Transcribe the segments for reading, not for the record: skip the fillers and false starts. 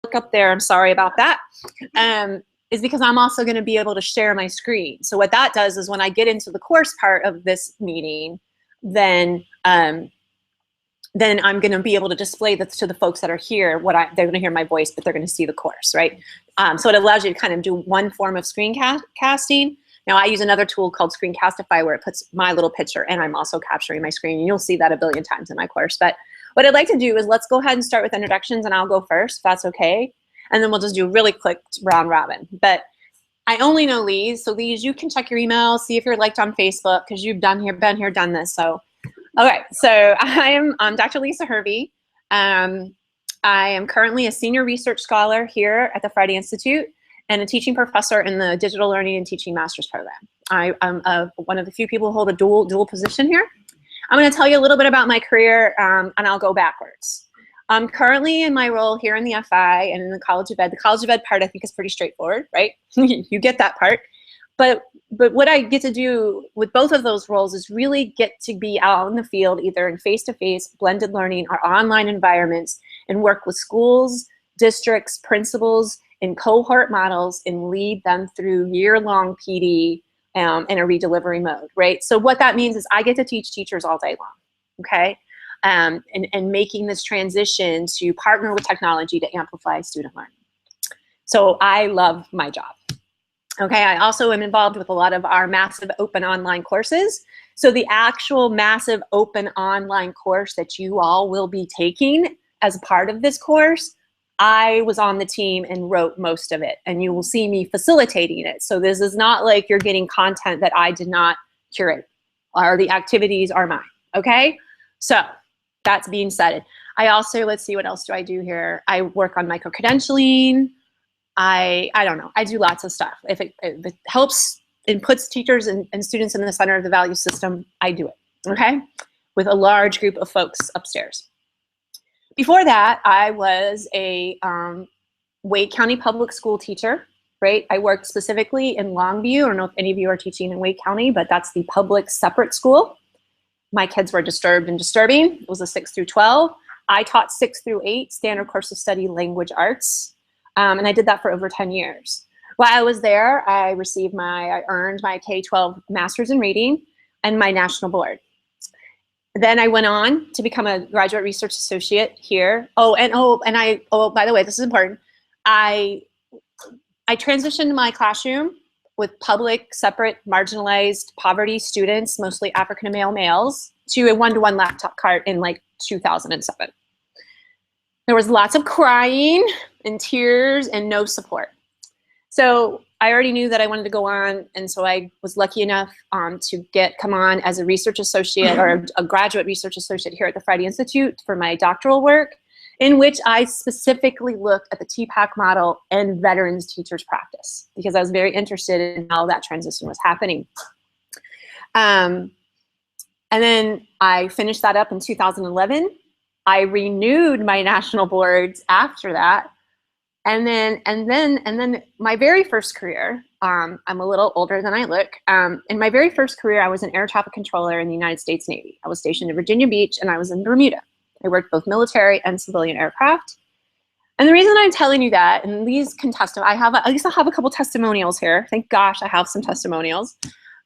look up there, I'm sorry about that, is because I'm also going to be able to share my screen. So what that does is when I get into the course part of this meeting, then I'm going to be able to display this to the folks that are here. They're going to hear my voice, but they're going to see the course, right? So it allows you to kind of do one form of screencasting. Now I use another tool called Screencastify where it puts my little picture and I'm also capturing my screen. And you'll see that a billion times in my course. But what I'd like to do is let's go ahead and start with introductions, and I'll go first if that's okay. And then we'll just do a really quick round robin. But I only know Lise, so Lise, you can check your email, see if you're liked on Facebook, because you've been here, done this. So, okay, so I'm Dr. Lisa Hervey. I am currently a senior research scholar here at the Friday Institute and a teaching professor in the Digital Learning and Teaching Master's Program. I'm one of the few people who hold a dual position here. I'm going to tell you a little bit about my career, and I'll go backwards. I'm currently in my role here in the FI and in the College of Ed. The College of Ed part I think is pretty straightforward, right? You get that part. But what I get to do with both of those roles is really get to be out in the field, either in face-to-face, blended learning, or online environments, and work with schools, districts, principals, and cohort models, and lead them through year-long PD in a redelivery mode, right? So what that means is I get to teach teachers all day long, okay? And making this transition to partner with technology to amplify student learning. So I love my job. Okay, I also am involved with a lot of our massive open online courses. So the actual massive open online course that you all will be taking as part of this course, I was on the team and wrote most of it, and you will see me facilitating it. So this is not like you're getting content that I did not curate, or the activities are mine, okay? So that's being said. I also, let's see, what else do I do here? I work on micro-credentialing. I don't know, I do lots of stuff. If it helps and puts teachers and students in the center of the value system, I do it, okay? With a large group of folks upstairs. Before that, I was a Wake County public school teacher, right? I worked specifically in Longview. I don't know if any of you are teaching in Wake County, but that's the public separate school. My kids were disturbed and disturbing. It was a 6 through 12. I taught 6 through 8 standard course of study language arts. And I did that for over 10 years. While I was there, I earned my K-12 Master's in Reading and my national board. Then I went on to become a graduate research associate here. By the way, this is important. I transitioned my classroom with public, separate, marginalized, poverty students, mostly African males, to a one-to-one laptop cart in like 2007. There was lots of crying and tears and no support. So I already knew that I wanted to go on, and so I was lucky enough to come on as a research associate or a graduate research associate here at the Friday Institute for my doctoral work, in which I specifically looked at the TPAC model and veterans teachers practice, because I was very interested in how that transition was happening. And then I finished that up in 2011. I renewed my national boards after that. And then my very first career, I'm a little older than I look. In my very first career, I was an air traffic controller in the United States Navy. I was stationed in Virginia Beach, and I was in Bermuda. I worked both military and civilian aircraft. And the reason I'm telling you that, and these can testify, at least I'll have a couple testimonials here. Thank gosh I have some testimonials.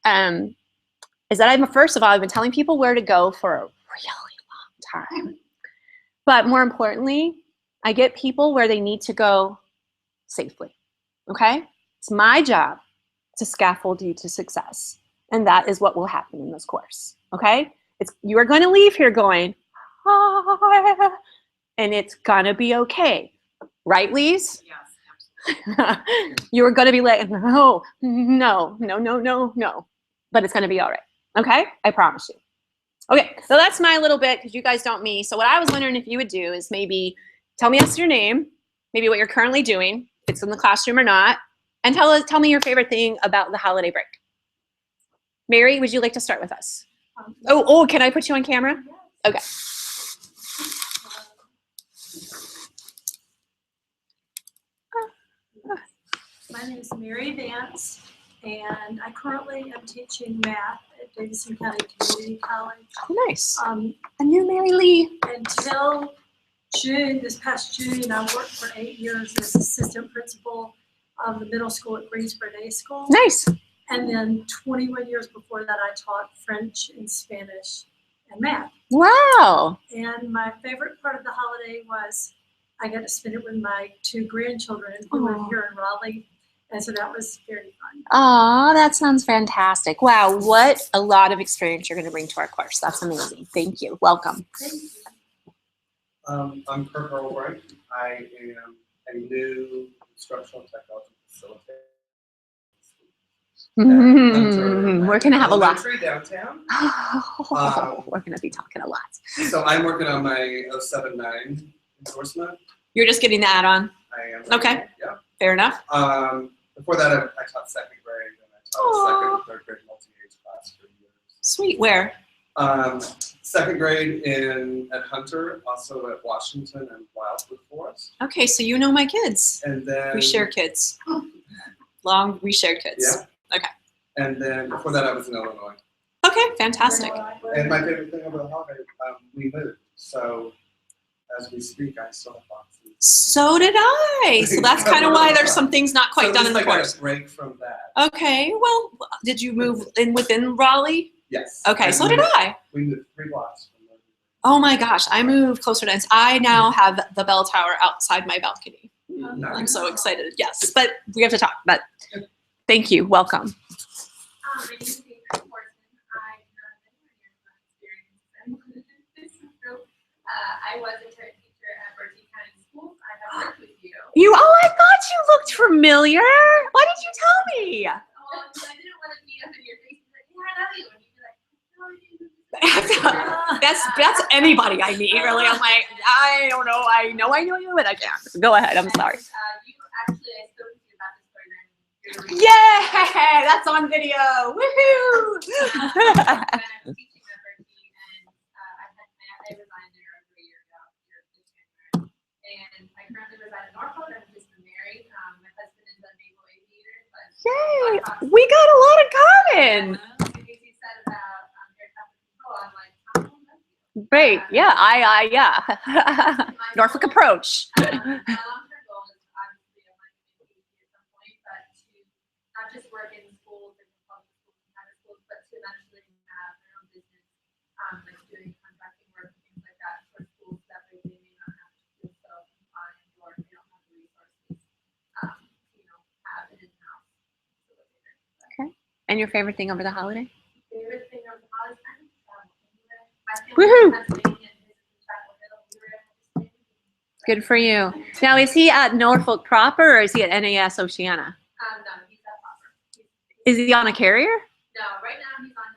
Is that first of all, I've been telling people where to go for a really long time. But more importantly, I get people where they need to go safely, okay? It's my job to scaffold you to success. And that is what will happen in this course, okay? You are going to leave here going, ah, and it's going to be okay. Right, Lise? Yes, absolutely. You are going to be like, no. But it's going to be all right, okay? I promise you. Okay, so that's my little bit, because you guys don't me. So what I was wondering if you would do is maybe tell me your name, maybe what you're currently doing, if it's in the classroom or not, and tell me your favorite thing about the holiday break. Mary, would you like to start with us? Oh, can I put you on camera? Okay. My name is Mary Vance, and I currently am teaching math at Davidson County Community College. Oh, nice. A new Mary Lee. Until this past June, I worked for 8 years as assistant principal of the middle school at Greensboro Day School. Nice. And then 21 years before that, I taught French and Spanish and math. Wow. And my favorite part of the holiday was I got to spend it with my 2 grandchildren who live here in Raleigh. And so that was very fun. Oh, that sounds fantastic. Wow, what a lot of experience you're going to bring to our course. That's amazing. Thank you. Welcome. Thank you. I'm Kirk Earlbright. I am a new instructional technology facilitator. We're going to have a lot. Downtown. We're going to be talking a lot. So I'm working on my 079 endorsement. You're just getting the add-on. I am. Okay. Yeah. Fair enough. Before that, I taught 2nd grade, and I taught a 2nd and 3rd grade multi-age class for years. Sweet. Where? 2nd grade at Hunter, also at Washington and Wildwood Forest. Okay, so you know my kids. And then We share kids. We share kids. Yeah. Okay. And then before that, I was in Illinois. Okay, fantastic. And my favorite thing over the holiday, we moved. So as we speak, I still have boxes. So did I. So that's kind of why there's some things not quite done in the course. A break from that. Okay, well, did you move in within Raleigh? Yes. Okay, so did I. We moved 3 blocks from there. Oh my gosh, I moved closer to. I now have the bell tower outside my balcony. Nice. I'm so excited. Yes, but we have to talk. But thank you. Welcome. My name is Adrienne Portman. I have been here for experience. I was a teacher at Berkeley County Schools. I have worked with you. I thought you looked familiar. Why did you tell me? I didn't want to be up in your face and be like, yeah, I know you. And you'd be like, no, I didn't. That's anybody I meet, really. I'm like, I don't know. I know you, but I can't. Go ahead. I'm sorry. I spoke to you about this program. Yeah, that's on video. Woohoo! I'm teaching at Berkeley, and I resigned there over a year ago, and I currently reside in Norfolk. I'm just married. My husband is a naval aviator. Yay! We got a lot in common. Because you said about air traffic control, I'm like, how do I know you? Great. Yeah. Yeah. Norfolk approach. My long-term goal is obviously I want to be at some point, but to not just work in schools and public schools and private schools, but to eventually have their own business, like doing contracting work and things like that for schools that they may not have to do so fine or they don't have the resources, have an in-house facilitator. Okay. And your favorite thing over the holiday? Favorite thing over the holidays, I don't travel anywhere. My family Woohoo! in Pennsylvania and his in Chapel Hill, we were able to stay. Good for you. Now, is he at Norfolk proper or is he at NAS Oceana? No, he's at Popper. Is he on a carrier? No, right now he's on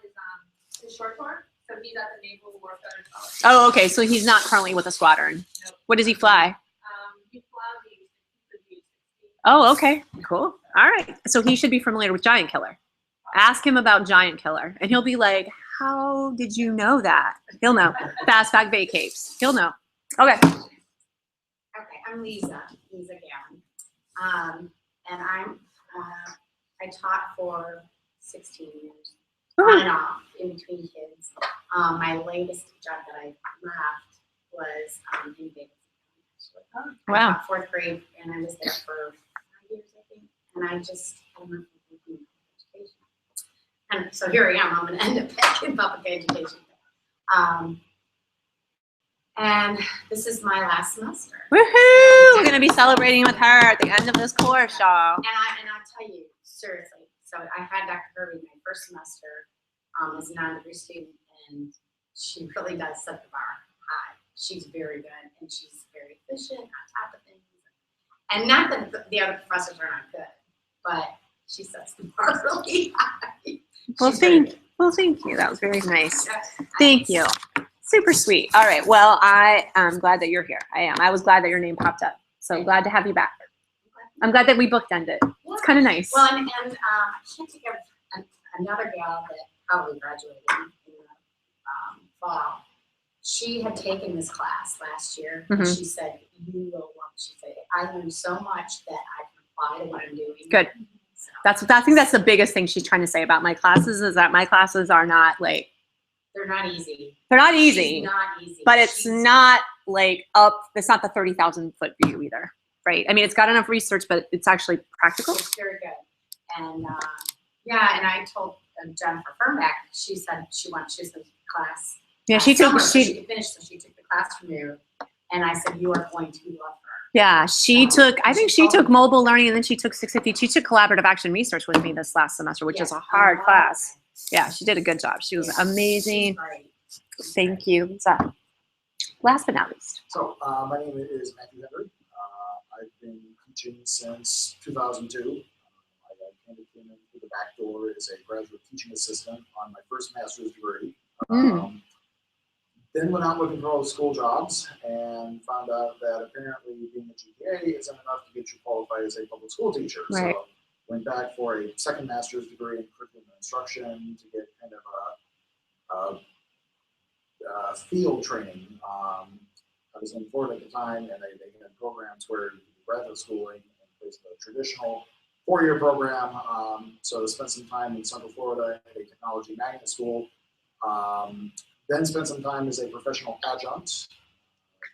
his short tour, so he's at the Naval Warfare College. Oh, okay. So he's not currently with a squadron. Nope. What does he fly? He flies the V-60. Oh, okay. Cool. All right. So he should be familiar with Giant Killer. Ask him about Giant Killer, and he'll be like, how did you know that? He'll know. Fastback vacates. He'll know. Okay. Okay, I'm Lisa Gowan. And I taught for 16 years, on and off, in between kids. My latest job that I left was in Vegas. Wow. I taught 4th grade, and I was there for 5 years, I think. And I just had enough of education. And so here I am. I'm going to end up back in public education. And this is my last semester. Woohoo! We're going to be celebrating with her at the end of this course, y'all. And I'll tell you, seriously, so I had Dr. Kirby my first semester as a non-degree student, and she really does set the bar high. She's very good, and she's very efficient, on top of things. And not that the other professors are not good, but she sets the bar really high. Well, thank you. That was very nice. Thank you. Super sweet. All right. Well, I am glad that you're here. I am. I was glad that your name popped up. So glad to have you back. I'm glad that we bookended it. It's kind of nice. Well, and I can't think of another gal that probably graduated in the fall. She had taken this class last year, and she said, you will love it. She said, I learned so much that I can apply to what I'm doing. Good. So. I think that's the biggest thing she's trying to say about my classes is that my classes are not like, they're not easy. They're not easy. She's not easy. But it's not like up, it's not the 30,000 foot view either, right? I mean, it's got enough research, but it's actually practical. It's very good. And yeah, and I told Jennifer Fernback, she said she was in class. Yeah, She could finish, so she took the class from you. And I said, you are going to love her. Yeah, she took, I think she took mobile learning, and then she took 650. She took collaborative action research with me this last semester, which is a hard class. Yeah, she did a good job. She was amazing. Thank you. So, last but not least. So, my name is Matthew Henry. I've been teaching since 2002. I came in through the back door as a graduate teaching assistant on my first master's degree. Then went out looking for all the school jobs and found out that apparently being a GPA isn't enough to get you qualified as a public school teacher. Right. So went back for a second master's degree in curriculum and instruction to get kind of a field training. I was in Florida at the time, and they had programs where you could do graduate schooling and place the traditional four-year program. So I spent some time in Central Florida at a technology magnet school. Then spent some time as a professional adjunct.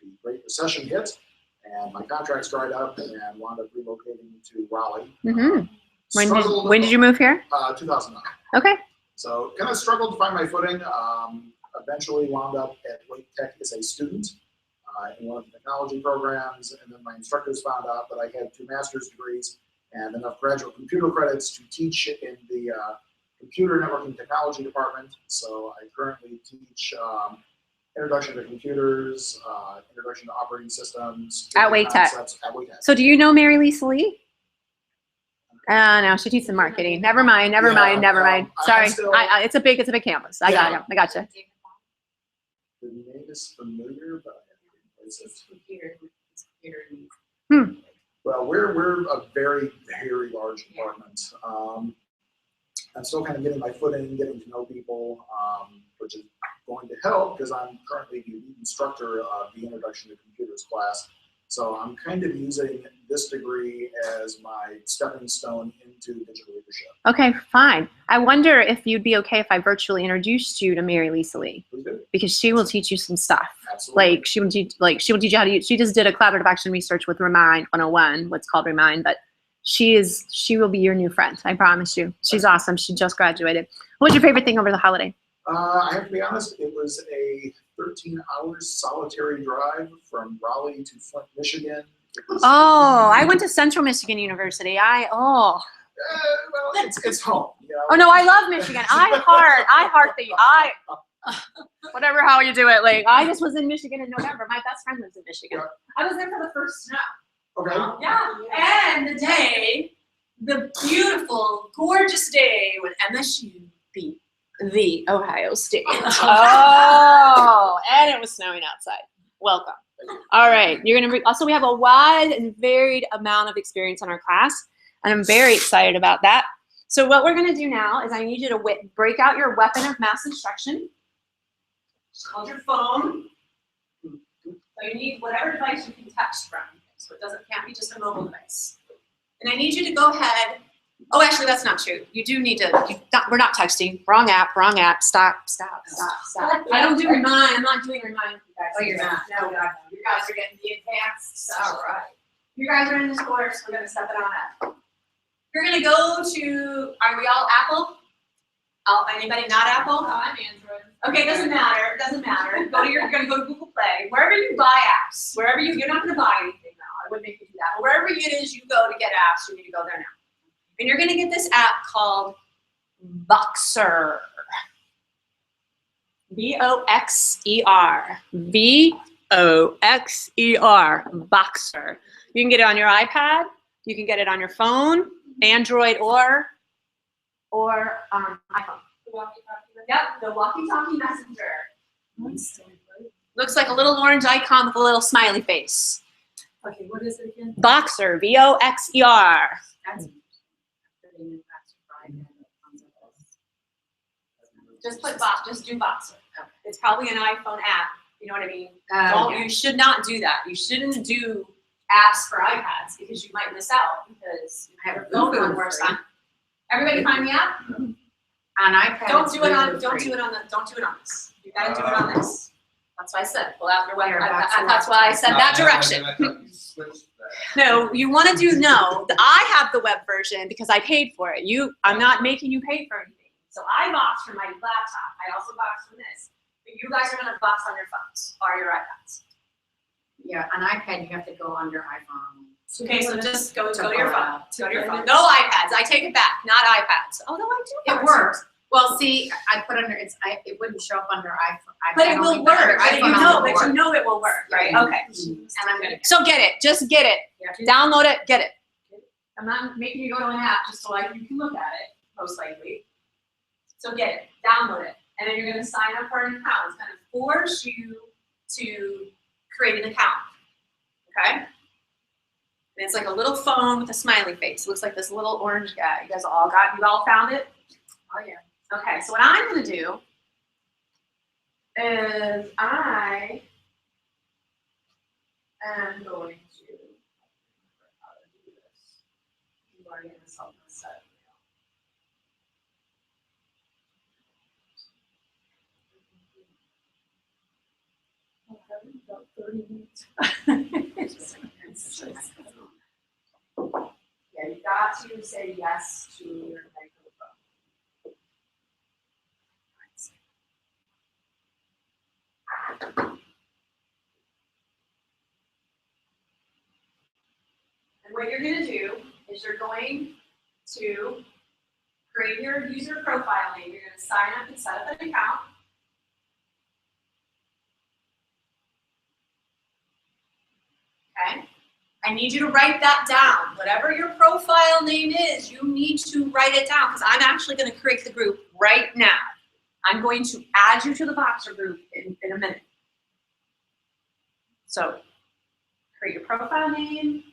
The Great Recession hit, and my contracts dried up, and wound up relocating to Raleigh. When did you move here? 2009. Okay. So kind of struggled to find my footing. Eventually wound up at Wake Tech as a student in one of the technology programs, and then my instructors found out that I had 2 master's degrees and enough graduate computer credits to teach in the computer networking technology department. So I currently teach introduction to computers, introduction to operating systems. At Wake Tech. At Wake Tech. So do you know Mary Lisa Lee? No, she teaches marketing. Never mind. Sorry, it's a big campus. I got you. The name is familiar, but I haven't places. Well, we're a very, very large department. I'm still kind of getting my footing, getting to know people, which is going to help because I'm currently the lead instructor of the Introduction to Computers class. So I'm kind of using this degree as my stepping stone into digital leadership. Okay, fine. I wonder if you'd be okay if I virtually introduced you to Mary Lisa Lee, because she will teach you some stuff. Absolutely. Like she will teach you how to use. She just did a collaborative action research with Remind 101, what's called Remind, but she will be your new friend. I promise you. She's awesome. She just graduated. What's your favorite thing over the holiday? I have to be honest, it was a 13-hour solitary drive from Raleigh to Flint, Michigan. I went to Central Michigan University. Well, it's home. You know? Oh no, I love Michigan. I heart whatever how you do it. Like I just was in Michigan in November. My best friend lives in Michigan. Yeah. I was there for the first snow. Okay. Yeah, and the beautiful, gorgeous day when MSU beat the Ohio State. Oh, and it was snowing outside. Welcome. All right, you're gonna also we have a wide and varied amount of experience in our class, and I'm very excited about that. So what we're gonna do now is I need you to break out your weapon of mass instruction. It's called your phone. So you need whatever device you can text from. So it can't be just a mobile device. And I need you to go ahead. Oh, actually, that's not true. You do need to. We're not texting. Wrong app. Stop. I don't do Remind. I'm not doing Remind with you guys. Oh, you're not. No, you guys are getting the advanced stuff. All right. You guys are in this course. We're going to step it on up. You're going to go to. Are we all Apple? Anybody not Apple? Oh, I'm Android. Okay, doesn't matter. You're going to go to Google Play. Wherever you buy apps, you're not going to buy anything now. I wouldn't make you do that. But wherever it is you go to get apps, you need to go there now. And you're going to get this app called Voxer. V-O-X-E-R. V-O-X-E-R. Voxer. You can get it on your iPad. You can get it on your phone, Android or iPhone. The walkie-talkie. Yep, the walkie-talkie messenger. Looks like a little orange icon with a little smiley face. Okay, what is it again? Voxer, V-O-X-E-R. Just do Voxer. It's probably an iPhone app. You know what I mean? You should not do that. You shouldn't do apps for iPads because you might miss out because your phone won't work on. Everybody find the app? On iPad. Don't do it on this. You gotta do it on this. That's why I said, pull out your web. Your Voxer That's why I said that direction. I thought you switched that. No, you want to do, no, I have the web version because I paid for it. I'm not making you pay for anything. So I box from my laptop. I also box from this. But you guys are going to box on your phones or your iPads. Yeah, on iPad, you have to go under iPhone. Okay, so just go to your phone. Go to your phone. Okay. No iPads. I take it back. Not iPads. Although I do. It works. Well, see, I put under, it wouldn't show up under iPhone. But it will work. But you know it will work, right? Yeah. Okay. And I'm gonna. So get it. Just get it. Yeah. Download it. Get it. I'm not making you go to an app just so you can look at it, most likely. So get it. Download it. And then you're going to sign up for an account. It's going to force you to create an account. Okay? And it's like a little phone with a smiley face. It looks like this little orange guy. You all found it? Oh, yeah. Okay, so what I'm going to do is I am going to remember how to do this. I'm already going to solve this set. About 30 minutes. Yeah, you got to say yes to your microphone. And what you're going to do is you're going to create your user profile name. You're going to sign up and set up an account. Okay? I need you to write that down. Whatever your profile name is, you need to write it down because I'm actually going to create the group right now. I'm going to add you to the Voxer group in a minute. So create your profile name,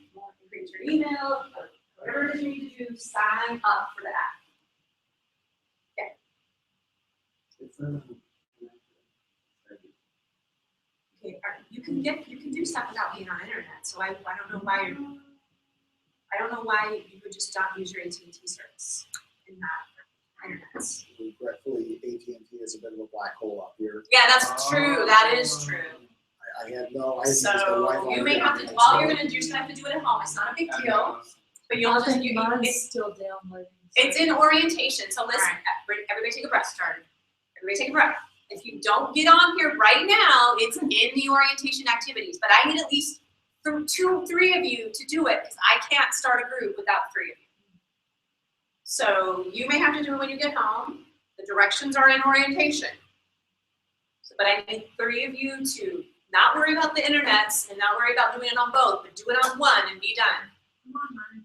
create your email, whatever it is you need to do, sign up for the app. Okay, you can do stuff without being on internet. So I don't know why you would just not use your AT&T service and not internet. Regretfully, AT&T is a bit of a black hole up here. Yeah, that's true. That is true. I had no idea. So you may have to. All you're gonna do is have to do it at home. It's not a big deal. But you'll just Mine's still downloading. it's in orientation. So listen, everybody take a breath. Everybody take a breath. If you don't get on here right now, it's in the orientation activities. But I need at least 2, 3 of you to do it because I can't start a group without 3 of you. So you may have to do it when you get home. The directions are in orientation. So, but I need 3 of you to not worry about the internets and not worry about doing it on both, but do it on one and be done. Come on, Mike.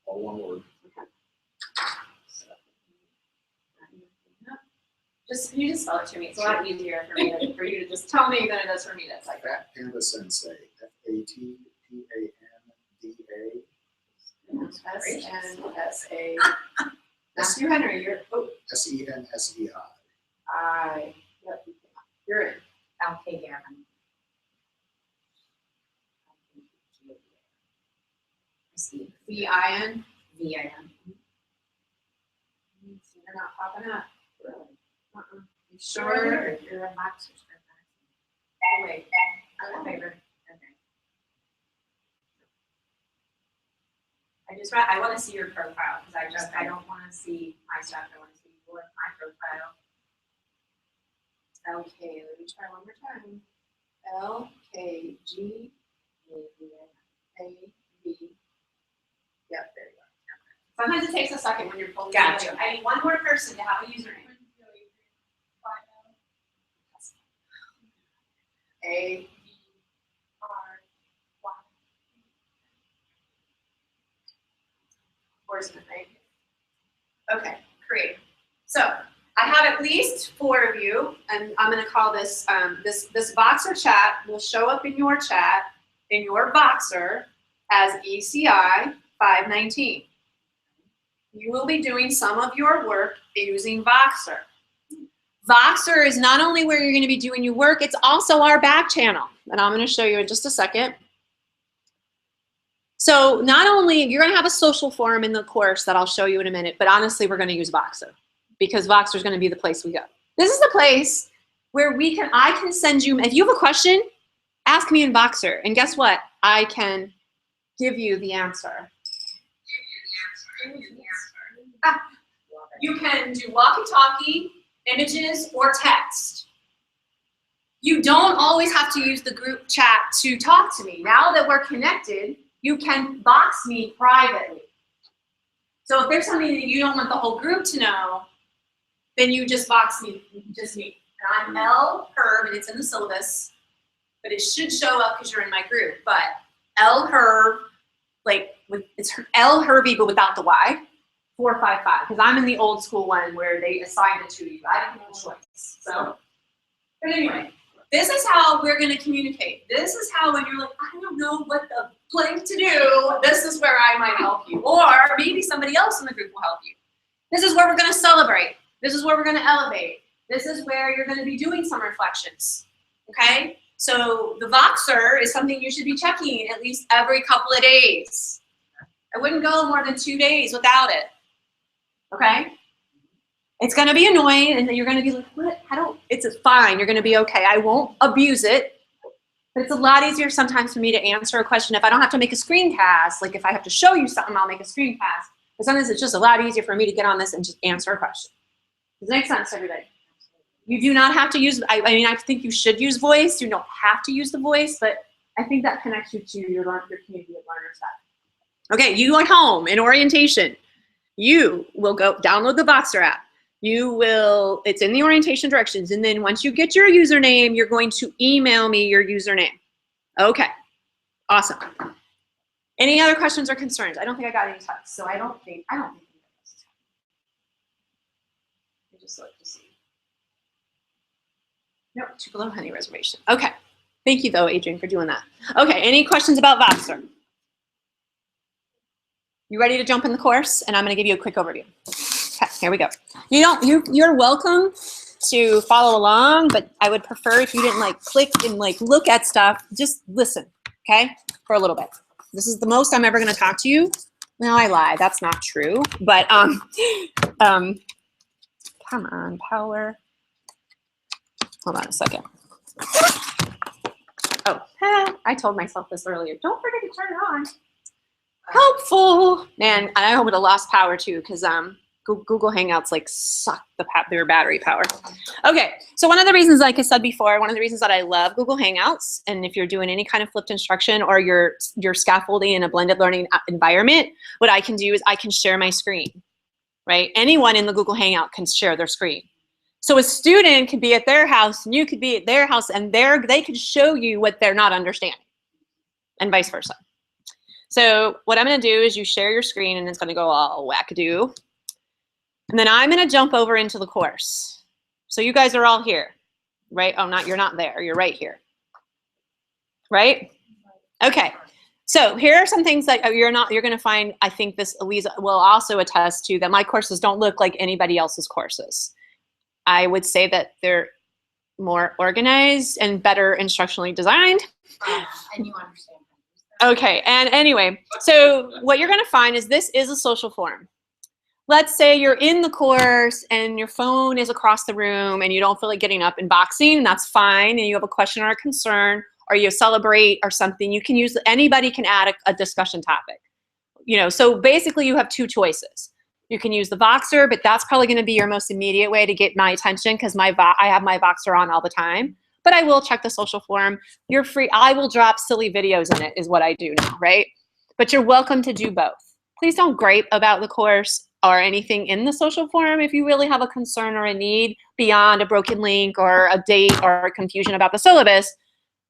All one word. Can you just spell it to me? It's a lot easier for you to just tell me than it is for me to type it. Panda Sensei. FATPANDA. S-N-S-A. Matthew Henry, you're, SENSEI. yep, you're in. LK Gavin. V-I-N. VIN. They're not popping up. Really? You Sure. sure? You're a boxer. Oh, wait. I'm a favorite. Okay. I want to see your profile because I don't want to see my stuff. I want to see my profile. Okay, let me try one more time. LKG A-B. Yep, there you go. Sometimes it takes a second when you're pulling. Gotcha. I need one more person to have a username. A. Right? Okay, great. So I have at least 4 of you, and I'm going to call this this Voxer chat will show up in your chat in your Voxer as ECI519. You will be doing some of your work using Voxer. Voxer is not only where you're going to be doing your work, it's also our back channel, and I'm going to show you in just a second. So not only, you're going to have a social forum in the course that I'll show you in a minute, but honestly, we're going to use Voxer because Voxer is going to be the place we go. This is the place where I can send you, if you have a question, ask me in Voxer. And guess what? I can give you the answer. You can do walkie-talkie, images, or text. You don't always have to use the group chat to talk to me. Now that we're connected, you can box me privately. So if there's something that you don't want the whole group to know, then you just box me, just me. And I'm L Herb, and it's in the syllabus, but it should show up because you're in my group. But L Herb, it's L Herbie, but without the Y, 455. Because I'm in the old school one where they assigned it to you. I didn't have a choice. So, but anyway, this is how we're going to communicate. This is how when you're like, I don't know what the blank to do, this is where I might help you. Or maybe somebody else in the group will help you. This is where we're going to celebrate. This is where we're going to elevate. This is where you're going to be doing some reflections. Okay? So the Voxer is something you should be checking at least every couple of days. I wouldn't go more than 2 days without it. Okay? It's going to be annoying, and then you're going to be like, what? It's fine. You're going to be okay. I won't abuse it. But it's a lot easier sometimes for me to answer a question if I don't have to make a screencast. Like if I have to show you something, I'll make a screencast. But sometimes it's just a lot easier for me to get on this and just answer a question. Does that make sense, everybody? You do not have to use, I mean, I think you should use voice. You don't have to use the voice, but I think that connects you to your community of learners. Okay, you at home in orientation, you will go download the Voxer app. It's in the orientation directions. And then once you get your username, you're going to email me your username. Okay, awesome. Any other questions or concerns? I don't think I got any texts, so I don't think you got this. I just look to see. Nope, Tupelo Honey Reservation. Okay, thank you though, Adrian, for doing that. Okay, any questions about Voxer? You ready to jump in the course? And I'm gonna give you a quick overview. Okay, here we go. You're welcome to follow along, but I would prefer if you didn't like click and like look at stuff, just listen, okay, for a little bit. This is the most I'm ever gonna talk to you. No, I lied, that's not true. But come on, power. Hold on a second. Oh, I told myself this earlier. Don't forget to turn it on. Helpful. Man, I hope it lost power too, because Google Hangouts like suck their battery power. Okay, so one of the reasons, like I said before, one of the reasons that I love Google Hangouts, and if you're doing any kind of flipped instruction or you're scaffolding in a blended learning environment, what I can do is I can share my screen, right? Anyone in the Google Hangout can share their screen. So a student could be at their house and you could be at their house, and they could show you what they're not understanding, and vice versa. So what I'm gonna do is you share your screen and it's gonna go all wackadoo. And then I'm gonna jump over into the course. So you guys are all here, right? Oh, you're not there, you're right here, right? Okay, so here are some things that you're gonna find, I think this Elisa will also attest to, that my courses don't look like anybody else's courses. I would say that they're more organized and better instructionally designed. And you understand. Okay, and anyway, so what you're gonna find is this is a social forum. Let's say you're in the course and your phone is across the room and you don't feel like getting up and boxing, and that's fine, and you have a question or a concern, or you celebrate or something, you can use, anybody can add a discussion topic. You know, so basically you have two choices. You can use the Voxer, but that's probably gonna be your most immediate way to get my attention, because I have my Voxer on all the time. But I will check the social forum. You're free. I will drop silly videos in it, is what I do now, right? But you're welcome to do both. Please don't gripe about the course or anything in the social forum if you really have a concern or a need beyond a broken link or a date or a confusion about the syllabus.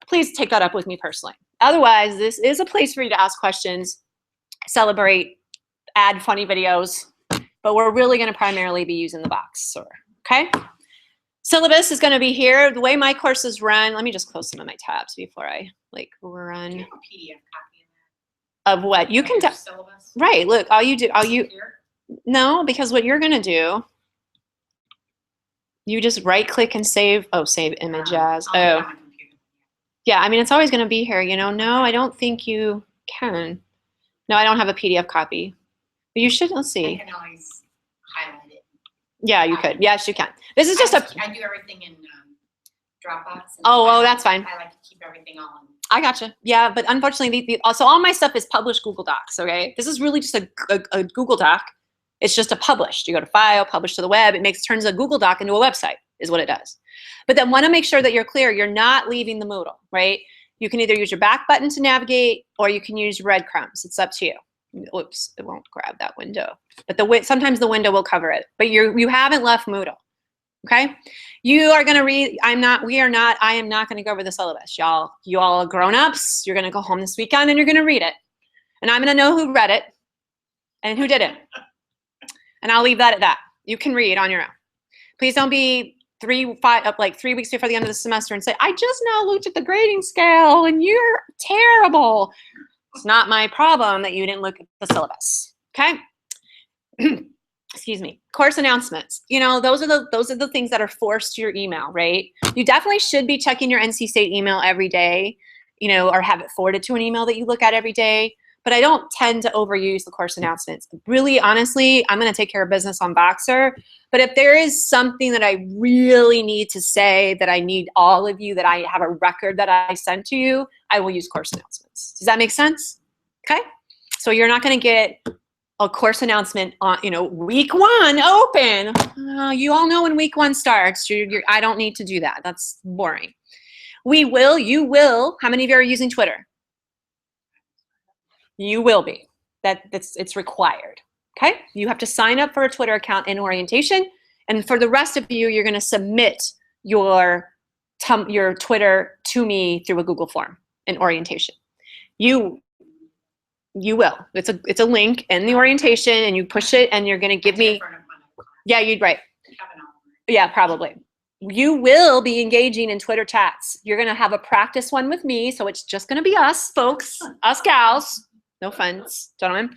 Please take that up with me personally. Otherwise, this is a place for you to ask questions, celebrate, add funny videos, but we're really gonna primarily be using the Voxer, okay? Syllabus is gonna be here. The way my courses run, let me just close some of my tabs before I like run. Do you have a PDF copy of what? You can, syllabus? right, look, no, because what you're gonna do, you just right click and save, save image as, yeah, I mean, it's always gonna be here, you know. No, I don't think you can. No, I don't have a PDF copy. But you should, let's see. I can always highlight it. Yeah, you could. Yes, you can. This is just I do everything in Dropbox. and Oh, I that's fine. I like to keep everything all in. I gotcha. Yeah, but unfortunately, so all my stuff is published Google Docs, okay? This is really just a Google Doc. It's just a published. You go to File, Publish to the Web. It turns a Google Doc into a website, is what it does. But then want to make sure that you're clear. You're not leaving the Moodle, right? You can either use your back button to navigate, or you can use breadcrumbs. It's up to you. Oops, it won't grab that window. But sometimes the window will cover it. But you haven't left Moodle. Okay, you are going to read. I am not going to go over the syllabus, y'all. You all are grown-ups. You're going to go home this weekend and you're going to read it. And I'm going to know who read it and who didn't. And I'll leave that at that. You can read on your own. Please don't be 3 weeks before the end of the semester and say, I just now looked at the grading scale and you're terrible. It's not my problem that you didn't look at the syllabus. Okay. Excuse me. Course announcements. You know, those are the things that are forced to your email, right? You definitely should be checking your NC State email every day, you know, or have it forwarded to an email that you look at every day. But I don't tend to overuse the course announcements. Really, honestly, I'm going to take care of business on Boxer. But if there is something that I really need to say, that I need all of you, that I have a record that I sent to you, I will use course announcements. Does that make sense? Okay. So you're not going to get a course announcement on, you know, week 1 open. You all know when week 1 starts. I don't need to do that. That's boring. You will. How many of you are using Twitter? You will be. It's required. Okay. You have to sign up for a Twitter account in orientation, and for the rest of you, you're going to submit your Twitter to me through a Google form in orientation. You will. It's a link in the orientation, and you push it, and you're going to give me. Yeah, you'd right. Yeah, probably. You will be engaging in Twitter chats. You're going to have a practice one with me, so it's just going to be us folks, us gals. No offense, gentlemen.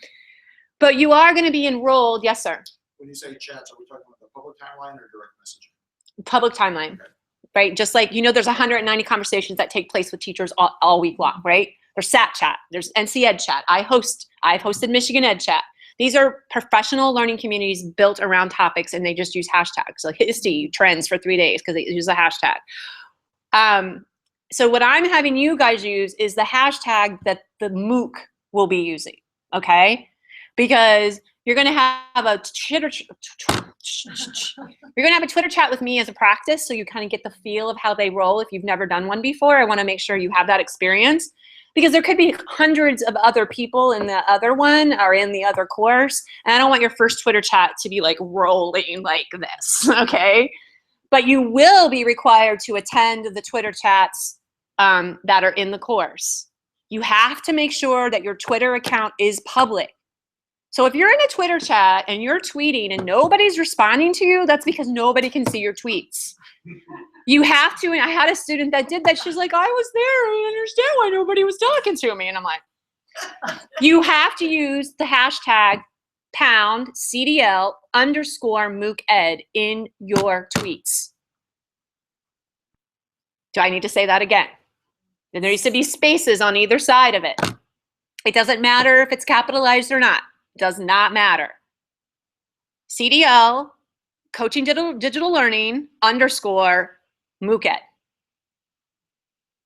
But you are going to be enrolled. Yes, sir. When you say chats, are we talking about the public timeline or direct messaging? Public timeline, Okay. right? Just like, you know, there's 190 conversations that take place with teachers all week long, right? There's SAT chat. There's NC Ed chat. I've hosted Michigan Ed chat. These are professional learning communities built around topics, and they just use hashtags like HISTE trends for 3 days because they use a hashtag. So what I'm having you guys use is the hashtag that the MOOC will be using, okay? Because you're going to have a Twitter chat with me as a practice, so you kind of get the feel of how they roll. If you've never done one before, I want to make sure you have that experience, because there could be hundreds of other people in the other one or in the other course, and I don't want your first Twitter chat to be like rolling like this, okay? But you will be required to attend the Twitter chats that are in the course. You have to make sure that your Twitter account is public. So if you're in a Twitter chat and you're tweeting and nobody's responding to you, that's because nobody can see your tweets. You have to, and I had a student that did that. She's like, I was there. I don't understand why nobody was talking to me. And I'm like, you have to use the hashtag #CDL_MOOCEd in your tweets. Do I need to say that again? And there needs to be spaces on either side of it. It doesn't matter if it's capitalized or not. It does not matter. CDL, Coaching Digital Learning _MOOCEd.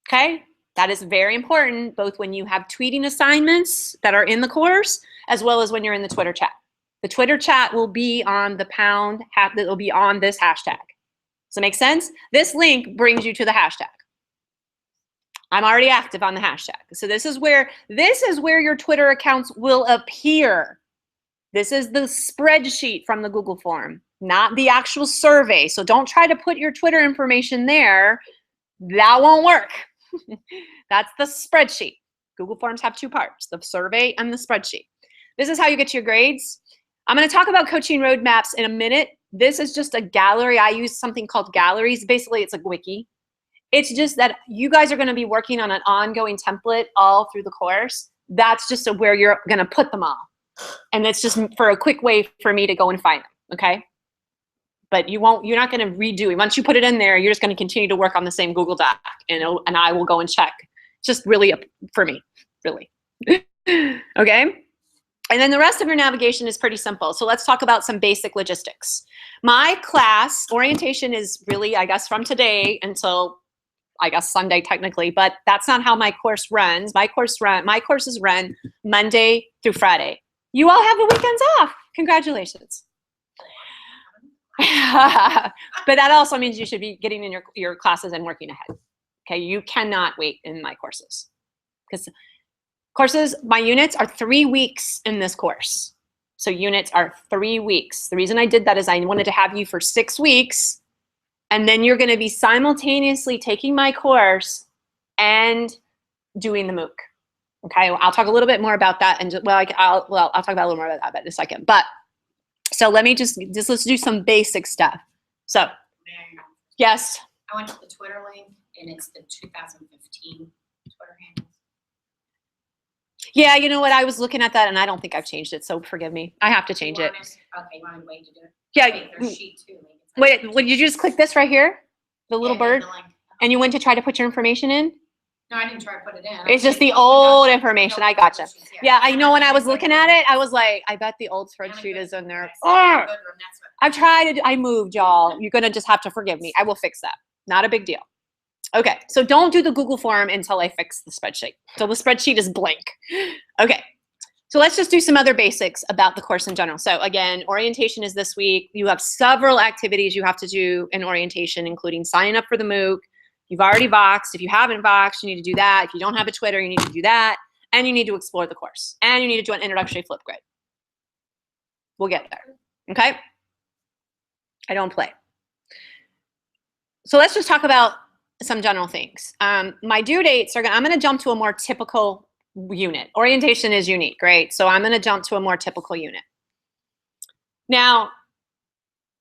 Okay? That is very important, both when you have tweeting assignments that are in the course, as well as when you're in the Twitter chat. The Twitter chat will be on the that will be on this hashtag. Does that make sense? This link brings you to the hashtag. I'm already active on the hashtag. So this is where your Twitter accounts will appear. This is the spreadsheet from the Google form, not the actual survey. So don't try to put your Twitter information there. That won't work. That's the spreadsheet. Google Forms have 2 parts, the survey and the spreadsheet. This is how you get your grades. I'm going to talk about coaching roadmaps in a minute. This is just a gallery. I use something called galleries. Basically, it's a wiki. It's just that you guys are going to be working on an ongoing template all through the course. That's just where you're going to put them all. And it's just for a quick way for me to go and find them, okay? But you're not going to redo it. Once you put it in there, you're just going to continue to work on the same Google Doc, and I will go and check. Just really for me, really. Okay? And then the rest of your navigation is pretty simple. So let's talk about some basic logistics. My class orientation is really, I guess, from today until I guess Sunday technically, but that's not how my course runs. My courses run Monday through Friday. You all have the weekends off. Congratulations. But that also means you should be getting in your classes and working ahead. Okay, you cannot wait in my courses. Because courses, my units are 3 weeks in this course. So units are 3 weeks. The reason I did that is I wanted to have you for 6 weeks, and then you're gonna be simultaneously taking my course and doing the MOOC. Okay, well, I'll talk a little bit more about that, and I'll talk about a little more about that in a second. But so let me just let's do some basic stuff. So yes. I went to the Twitter link and it's the 2015 Twitter handle. Yeah, you know what? I was looking at that and I don't think I've changed it, so forgive me. I have to change it. Okay, you want me to wait to do it? Yeah. Okay, there's sheet 2. Wait, would you just click this right here? The little bird? The link. And you went to try to put your information in? No, I didn't try to put it in. It's just the old information. I gotcha. Yeah, I know when I was looking at it, I was like, I bet the old spreadsheet is in there. I've tried to, I moved, y'all. You're going to just have to forgive me. I will fix that. Not a big deal. Okay, so don't do the Google form until I fix the spreadsheet. So the spreadsheet is blank. Okay, so let's just do some other basics about the course in general. So again, orientation is this week. You have several activities you have to do in orientation, including signing up for the MOOC. You've already Voxed. If you haven't Voxed, you need to do that. If you don't have a Twitter, you need to do that. And you need to explore the course. And you need to do an introductory Flipgrid. We'll get there, okay? I don't play. So let's just talk about some general things. My due dates are I'm gonna jump to a more typical unit. Orientation is unique, right? So I'm gonna jump to a more typical unit. Now,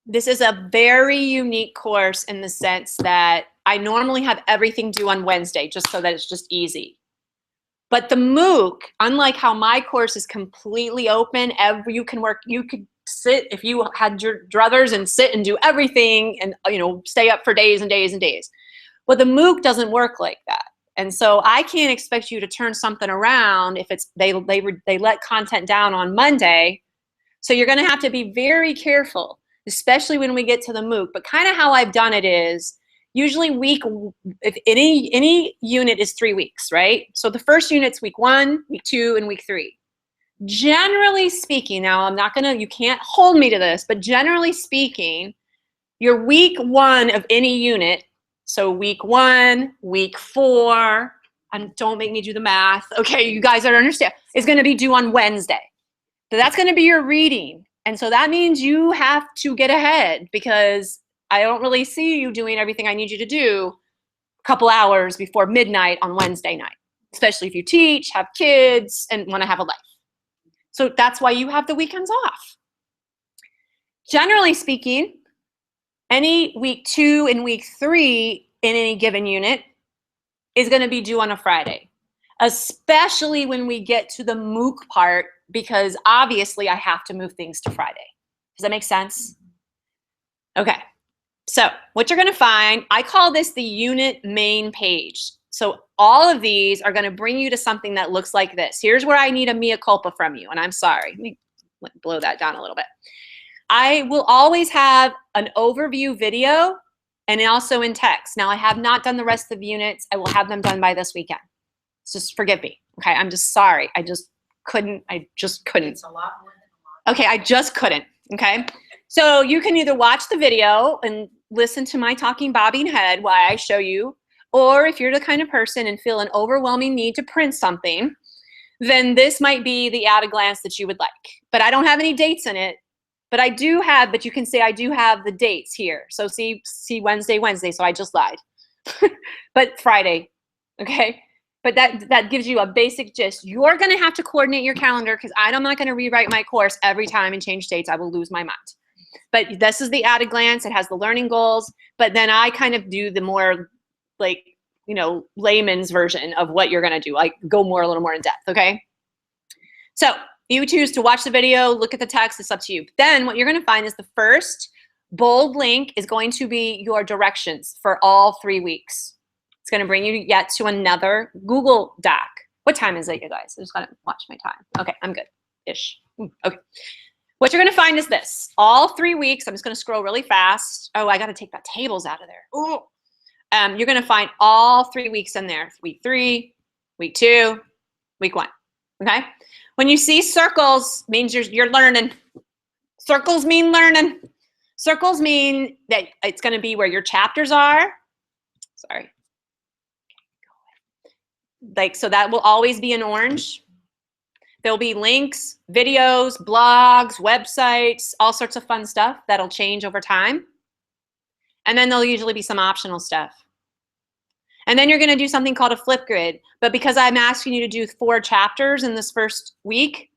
this is a very unique course in the sense that I normally have everything due on Wednesday just so that it's just easy. But the MOOC, unlike how my course is completely open, you could sit, if you had your druthers, and sit and do everything and stay up for days and days and days. But the MOOC doesn't work like that. And so I can't expect you to turn something around if it's they let content down on Monday. So you're gonna have to be very careful, especially when we get to the MOOC. But kind of how I've done it is, usually if any unit is 3 weeks, right? So the first unit's week 1, week 2, and week 3. Generally speaking, now you can't hold me to this, but generally speaking, your week 1 of any unit, so week 1, week 4, and don't make me do the math, okay, you guys understand, is gonna be due on Wednesday. So that's gonna be your reading. And so that means you have to get ahead, because I don't really see you doing everything I need you to do a couple hours before midnight on Wednesday night, especially if you teach, have kids, and want to have a life. So that's why you have the weekends off. Generally speaking, any week 2 and week 3 in any given unit is going to be due on a Friday, especially when we get to the MOOC part, because obviously I have to move things to Friday. Does that make sense? Okay. So what you're going to find, I call this the unit main page. So all of these are going to bring you to something that looks like this. Here's where I need a mea culpa from you, and I'm sorry. Let me blow that down a little bit. I will always have an overview video and also in text. Now, I have not done the rest of the units. I will have them done by this weekend. So just forgive me. Okay, I'm just sorry. I just couldn't. It's a lot more than a lot. Okay, I just couldn't. Okay. So you can either watch the video and listen to my talking bobbing head while I show you, or if you're the kind of person and feel an overwhelming need to print something, then this might be the at a glance that you would like. But I don't have any dates in it, but but you can say I do have the dates here. So see Wednesday, so I just lied. But Friday, okay? But that gives you a basic gist. You're gonna have to coordinate your calendar, because I'm not gonna rewrite my course every time and change dates. I will lose my mind. But this is the at a glance. It has the learning goals, but then I kind of do the more layman's version of what you're gonna do. I go a little more in depth, okay? So you choose to watch the video, look at the text, it's up to you. Then what you're gonna find is the first bold link is going to be your directions for all 3 weeks. It's gonna bring you yet to another Google Doc. What time is it, you guys? I just gotta watch my time. Okay, I'm good-ish. Okay. What you're gonna find is this. All 3 weeks, I'm just gonna scroll really fast. Oh, I gotta take that tables out of there. Ooh. You're going to find all 3 weeks in there. Week 3, week 2, week 1. Okay? When you see circles, means you're learning. Circles mean learning. Circles mean that it's going to be where your chapters are. Sorry. Like, so that will always be in orange. There'll be links, videos, blogs, websites, all sorts of fun stuff that'll change over time. And then there'll usually be some optional stuff. And then you're going to do something called a flip grid. But because I'm asking you to do 4 chapters in this first week,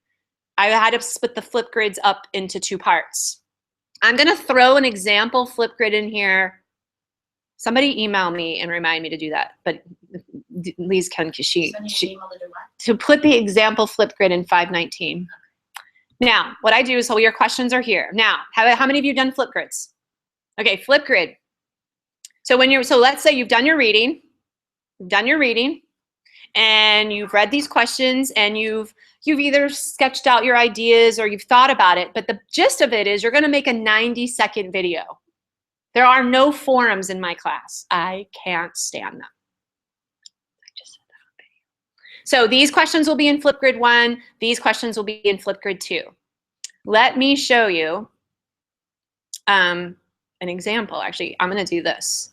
I had to split the flip grids up into 2 parts. I'm going to throw an example flip grid in here. Somebody email me and remind me to do that. But Lise can, because to put the example flip grid in 519. Now, what I do is, so your questions are here. Now, how many of you have done flip grids? Okay, flip grid. So let's say you've done your reading, and you've read these questions, and you've either sketched out your ideas or you've thought about it, but the gist of it is you're gonna make a 90-second video. There are no forums in my class. I can't stand them. I just said that on video. So these questions will be in flip grid 1, these questions will be in flip grid 2. Let me show you an example. Actually, I'm gonna do this.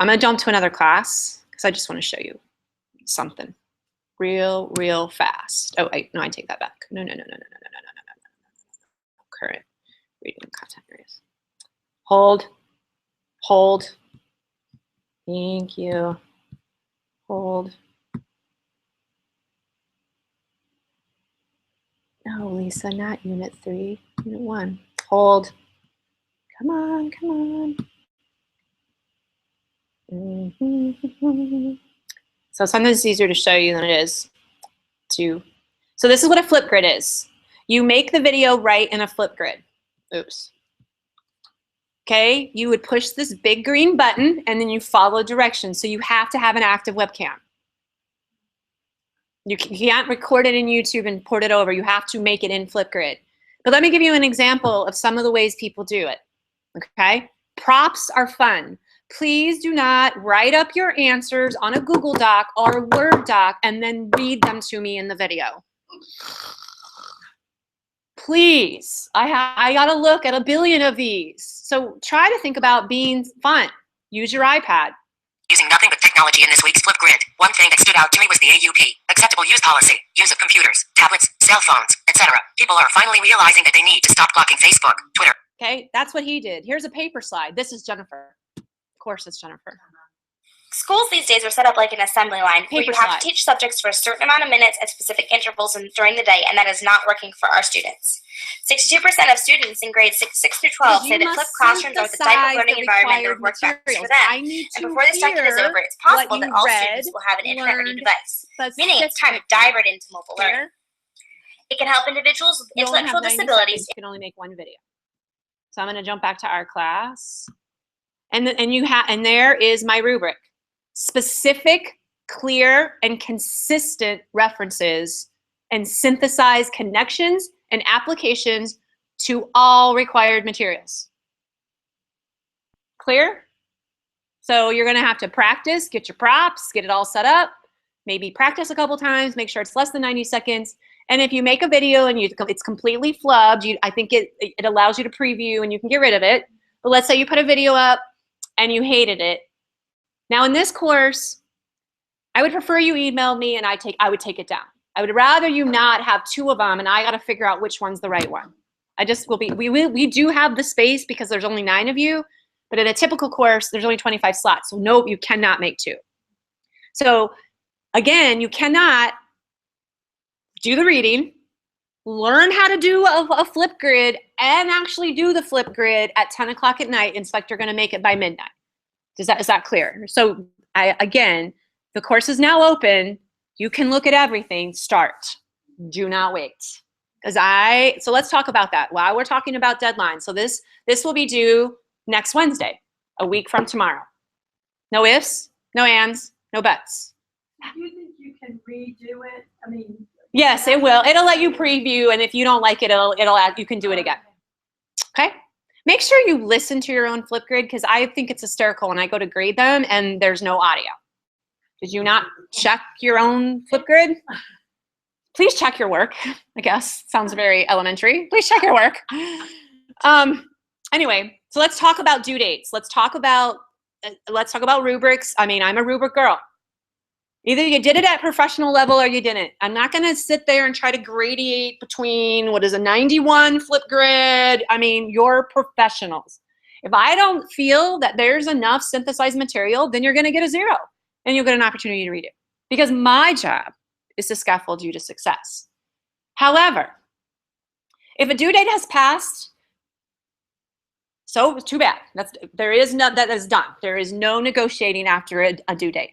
I'm gonna jump to another class because I just want to show you something real fast. Oh, no, I take that back. No. Current reading content areas. Hold. Thank you. Hold. No, Lisa, not unit 3, unit 1. Hold. Come on. So sometimes it's easier to show you than it is to. So this is what a flip grid is. You make the video right in a flip grid. Oops. Okay, you would push this big green button and then you follow directions. So you have to have an active webcam. You can't record it in YouTube and port it over. You have to make it in Flipgrid. But let me give you an example of some of the ways people do it, okay? Props are fun. Please do not write up your answers on a Google Doc or a Word doc and then read them to me in the video. Please, I gotta look at a billion of these. So try to think about being fun. Use your iPad. Using nothing but technology in this week's Flipgrid. One thing that stood out to me was the AUP, acceptable use policy, use of computers, tablets, cell phones, etc. People are finally realizing that they need to stop blocking Facebook, Twitter. Okay, that's what he did. Here's a paper slide. This is Jennifer. Of course it's Jennifer. Schools these days are set up like an assembly line where you have to teach subjects for a certain amount of minutes at specific intervals during the day, and that is not working for our students. 62% of students in grades 6 through 12 say that flipped classrooms are the type of learning environment that would work best for them. And before this second is over, it's possible that all students will have an internet-ready device, meaning it's time to dive right into mobile learning. It can help individuals with intellectual disabilities. You can only make one video. So I'm going to jump back to our class. And there is my rubric. Specific, clear, and consistent references and synthesize connections and applications to all required materials. Clear? So you're going to have to practice, get your props, get it all set up, maybe practice a couple times, make sure it's less than 90 seconds. And if you make a video and it's completely flubbed, I think it allows you to preview and you can get rid of it. But let's say you put a video up and you hated it. Now in this course, I would prefer you emailed me and I would take it down. I would rather you not have 2 of them and I got to figure out which one's the right one. We do have the space because there's only 9 of you, but in a typical course, there's only 25 slots. So no, you cannot make 2. So again, you cannot do the reading, learn how to do a flip grid, and actually do the flip grid at 10 o'clock at night. Expect you're going to make it by midnight. Is that clear? So again, the course is now open. You can look at everything. Start. Do not wait. So let's talk about that while we're talking about deadlines. So this will be due next Wednesday, a week from tomorrow. No ifs, no ands, no buts. Do you think you can redo it? I mean, yes, it will. It'll let you preview, and if you don't like it, you can do it again. Okay? Make sure you listen to your own Flipgrid, because I think it's hysterical when I go to grade them and there's no audio. Did you not check your own Flipgrid? Please check your work, I guess. Sounds very elementary. Please check your work. Anyway, so let's talk about due dates. Let's talk about rubrics. I mean, I'm a rubric girl. Either you did it at professional level or you didn't. I'm not going to sit there and try to gradiate between what is a 91 Flipgrid. I mean, you're professionals. If I don't feel that there's enough synthesized material, then you're going to get a 0 and you'll get an opportunity to read it. Because my job is to scaffold you to success. However, if a due date has passed, so too bad. That is done. There is no negotiating after a due date.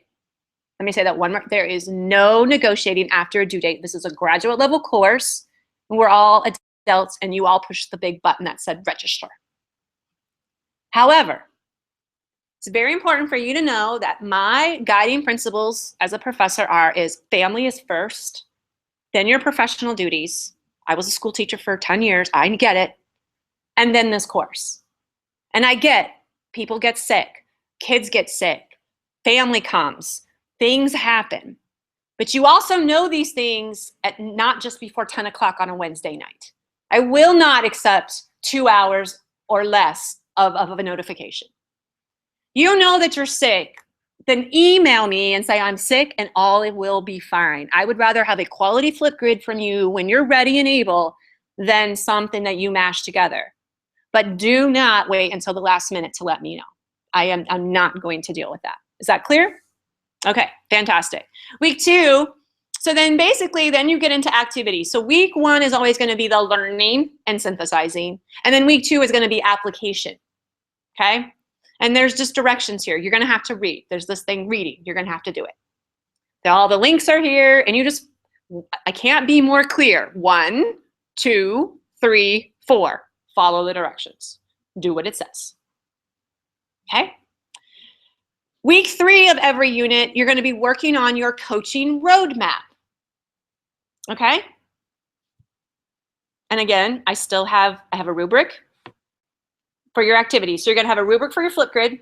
Let me say that one more. There is no negotiating after a due date. This is a graduate level course. And we're all adults and you all push the big button that said register. However, it's very important for you to know that my guiding principles as a professor is family is first, then your professional duties. I was a school teacher for 10 years. I get it. And then this course. And I get people get sick, kids get sick, family comes, things happen. But you also know these things at not just before 10 o'clock on a Wednesday night. I will not accept 2 hours or less of a notification. You know that you're sick, then email me and say I'm sick and all it will be fine. I would rather have a quality Flipgrid from you when you're ready and able than something that you mash together. But do not wait until the last minute to let me know. I'm not going to deal with that. Is that clear? Okay, fantastic. Week 2, so then basically then you get into activities. So week 1 is always going to be the learning and synthesizing. And then week 2 is going to be application, okay? And there's just directions here. You're going to have to read. There's this thing, reading. You're going to have to do it. All the links are here, and I can't be more clear. 1, 2, 3, 4. Follow the directions. Do what it says. Okay? Week 3 of every unit, you're going to be working on your coaching roadmap. Okay? And again, I have a rubric for your activities. So you're going to have a rubric for your Flipgrid,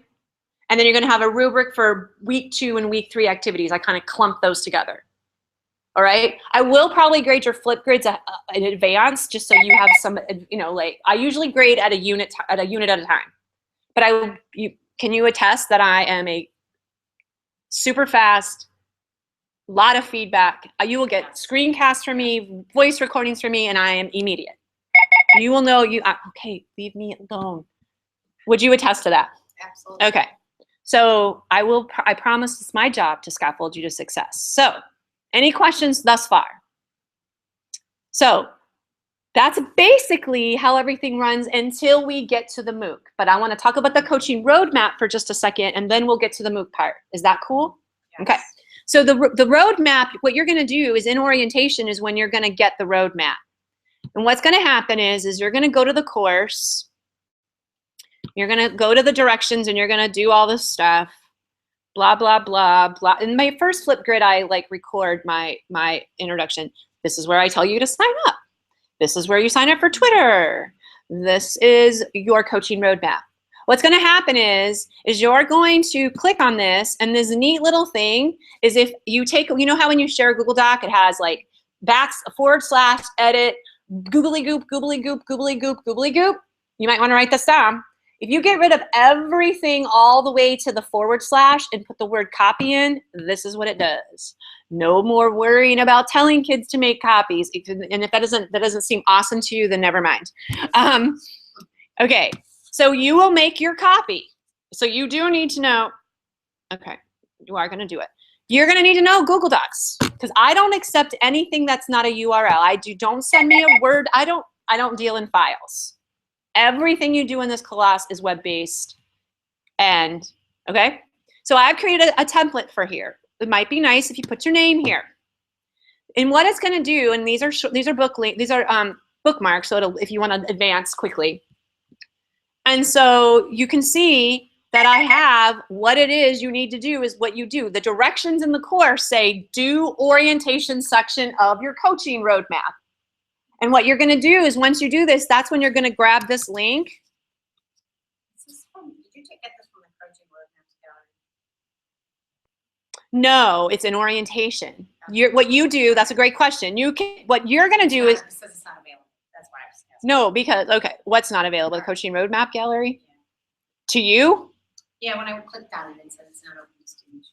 and then you're going to have a rubric for week 2 and week 3 activities. I kind of clump those together. All right. I will probably grade your Flipgrids in advance, just so you have some, like I usually grade at a unit at a time. But can you attest that I am a super fast, lot of feedback. You will get screencasts from me, voice recordings from me, and I am immediate. You will know okay, leave me alone. Would you attest to that? Absolutely. Okay. So I promise it's my job to scaffold you to success. So any questions thus far? So that's basically how everything runs until we get to the MOOC. But I want to talk about the coaching roadmap for just a second, and then we'll get to the MOOC part. Is that cool? Yes. Okay. So the roadmap, what you're going to do is in orientation is when you're going to get the roadmap. And what's going to happen is you're going to go to the course. You're going to go to the directions, and you're going to do all this stuff. Blah, blah, blah, blah. In my first Flipgrid, I record my introduction. This is where I tell you to sign up. This is where you sign up for Twitter. This is your coaching roadmap. What's going to happen is you're going to click on this, and this neat little thing is if you take, you know how when you share a Google Doc, it has / edit, googly goop, googly goop, googly goop, googly goop. You might want to write this down. If you get rid of everything all the way to the / and put the word copy in, this is what it does. No more worrying about telling kids to make copies. And if that doesn't seem awesome to you, then never mind. Okay, so you will make your copy. So you do need to know, okay, you are going to do it. You're going to need to know Google Docs, because I don't accept anything that's not a URL. Don't send me a Word. I don't deal in files. Everything you do in this class is web-based. And, okay? So I've created a template for here. It might be nice if you put your name here. And what it's going to do, and these are bookmarks, so if you want to advance quickly. And so you can see that I have what it is you need to do is what you do. The directions in the course say, do orientation section of your coaching roadmap. And what you're going to do is once you do this, that's when you're going to grab this link you get this from the coaching roadmaps gallery? No, it's an orientation. What you do, that's a great question. What you're going to do is, It says it's not available. That's why I was asking. no, because, okay, what's not available? The coaching roadmap gallery? Yeah. To you? Yeah, when I clicked on it, it said it's not open to students.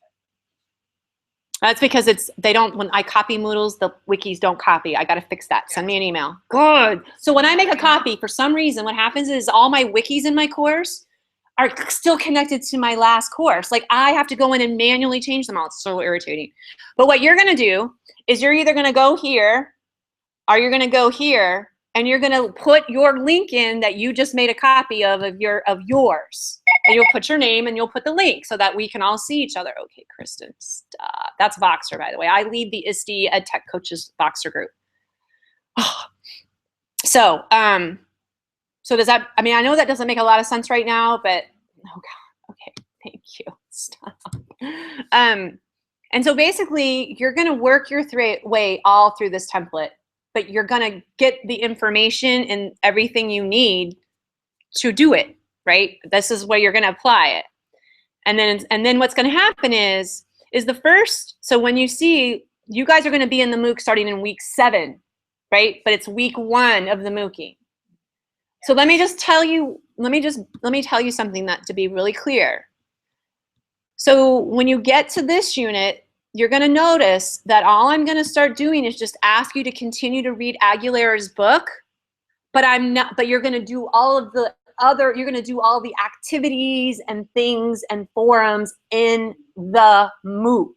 That's because when I copy Moodles, the wikis don't copy. I got to fix that. Send me an email. Good. So when I make a copy, for some reason, what happens is all my wikis in my course are still connected to my last course. Like I have to go in and manually change them all. It's so irritating. But what you're going to do is you're either going to go here or you're going to go here and you're going to put your link in that you just made a copy of yours. And you'll put your name and you'll put the link so that we can all see each other. Okay, Kristen, stop. That's Voxer, by the way. I lead the ISTE Ed Tech Coaches Voxer group. So does that, I mean, I know that doesn't make a lot of sense right now, but, oh God, okay, thank you, stop. And so basically, you're gonna work your way all through this template, but you're gonna get the information and everything you need to do it, right? This is where you're gonna apply it. And then what's gonna happen is the first, so when you see, you guys are gonna be in the MOOC starting in week 7, right? But it's week 1 of the MOOCing. So let me tell you something that to be really clear. So when you get to this unit, you're going to notice that all I'm going to start doing is just ask you to continue to read Aguilera's book, but you're going to do all of the you're going to do all the activities and things and forums in the MOOC.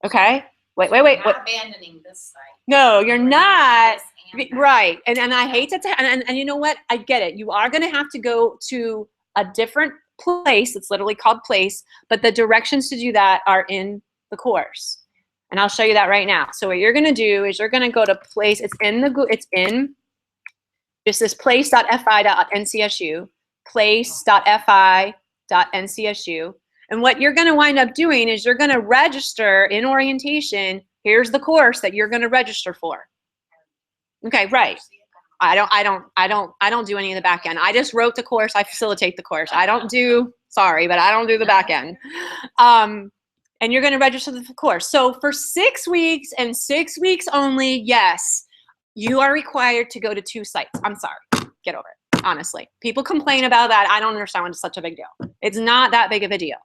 Okay? Wait. Not abandoning this site. No, you're not. This and that. Right. And I hate to and you know what? I get it. You are going to have to go to a different place. It's literally called place, but the directions to do that are in the course. And I'll show you that right now. So what you're going to do is you're going to go to place. It's in this is place.fi.ncsu, place.fi.ncsu. And what you're going to wind up doing is you're going to register in orientation. Here's the course that you're going to register for. Okay, right. I don't do any of the back end. I just wrote the course. I facilitate the course. I don't do the back end. And you're going to register the course. So for 6 weeks and 6 weeks only, yes, you are required to go to 2 sites. I'm sorry. Get over it. Honestly, people complain about that. I don't understand why it's such a big deal. It's not that big of a deal.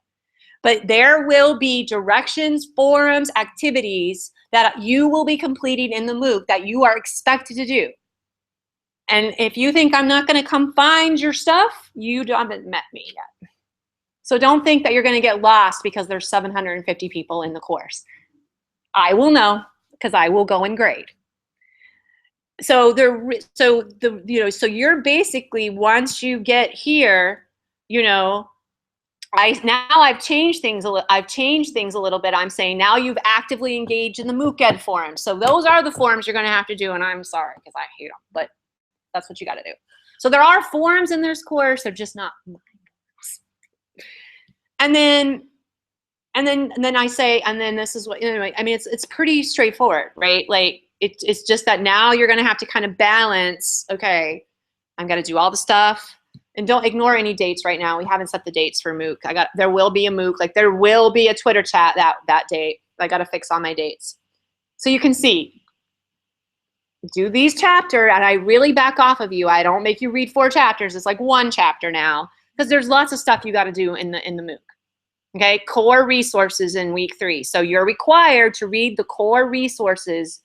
But there will be directions, forums, activities that you will be completing in the MOOC that you are expected to do. And if you think I'm not going to come find your stuff, you haven't met me yet. So don't think that you're going to get lost because there's 750 people in the course. I will know because I will go and grade. So you're basically, once you get here, I've changed things a little bit. I'm saying now you've actively engaged in the MOOC Ed forums. So those are the forums you're going to have to do, and I'm sorry because I hate them, but that's what you got to do. So there are forums in this course. They're just not. And then I say, and then this is what, anyway, I mean, it's pretty straightforward, right? Like it's just that now you're going to have to kind of balance, okay, I'm going to do all the stuff. And don't ignore any dates right now. We haven't set the dates for MOOC. There will be a MOOC, like there will be a Twitter chat that date. I got to fix all my dates. So you can see, do these chapters, and I really back off of you. I don't make you read 4 chapters. It's like 1 chapter now, because there's lots of stuff you got to do in the MOOC. Okay, core resources in week 3. So you're required to read the core resources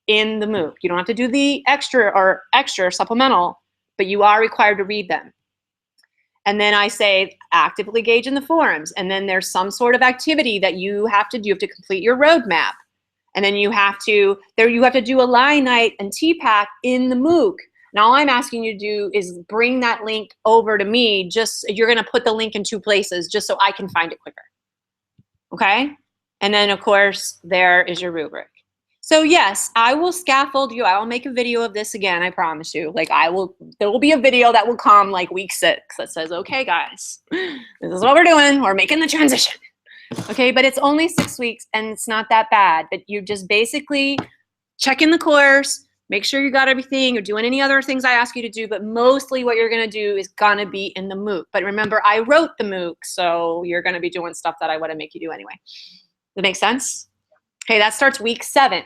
in the MOOC. You don't have to do the extra supplemental, but you are required to read them. And then I say actively engage in the forums. And then there's some sort of activity that you have to do. You have to complete your roadmap. And then you have to do a line night and TPAC in the MOOC. And all I'm asking you to do is bring that link over to me. You're going to put the link in 2 places just so I can find it quicker. Okay? And then, of course, there is your rubric. So yes, I will scaffold you. I will make a video of this again, I promise you. Like there will be a video that will come like week 6 that says, okay, guys, this is what we're doing. We're making the transition. Okay, but it's only 6 weeks and it's not that bad. But you just basically check in the course, Make sure you got everything. You're doing any other things I ask you to do, but mostly what you're going to do is going to be in the MOOC. But remember, I wrote the MOOC, so you're going to be doing stuff that I want to make you do anyway. Does that make sense? Okay, that starts week 7.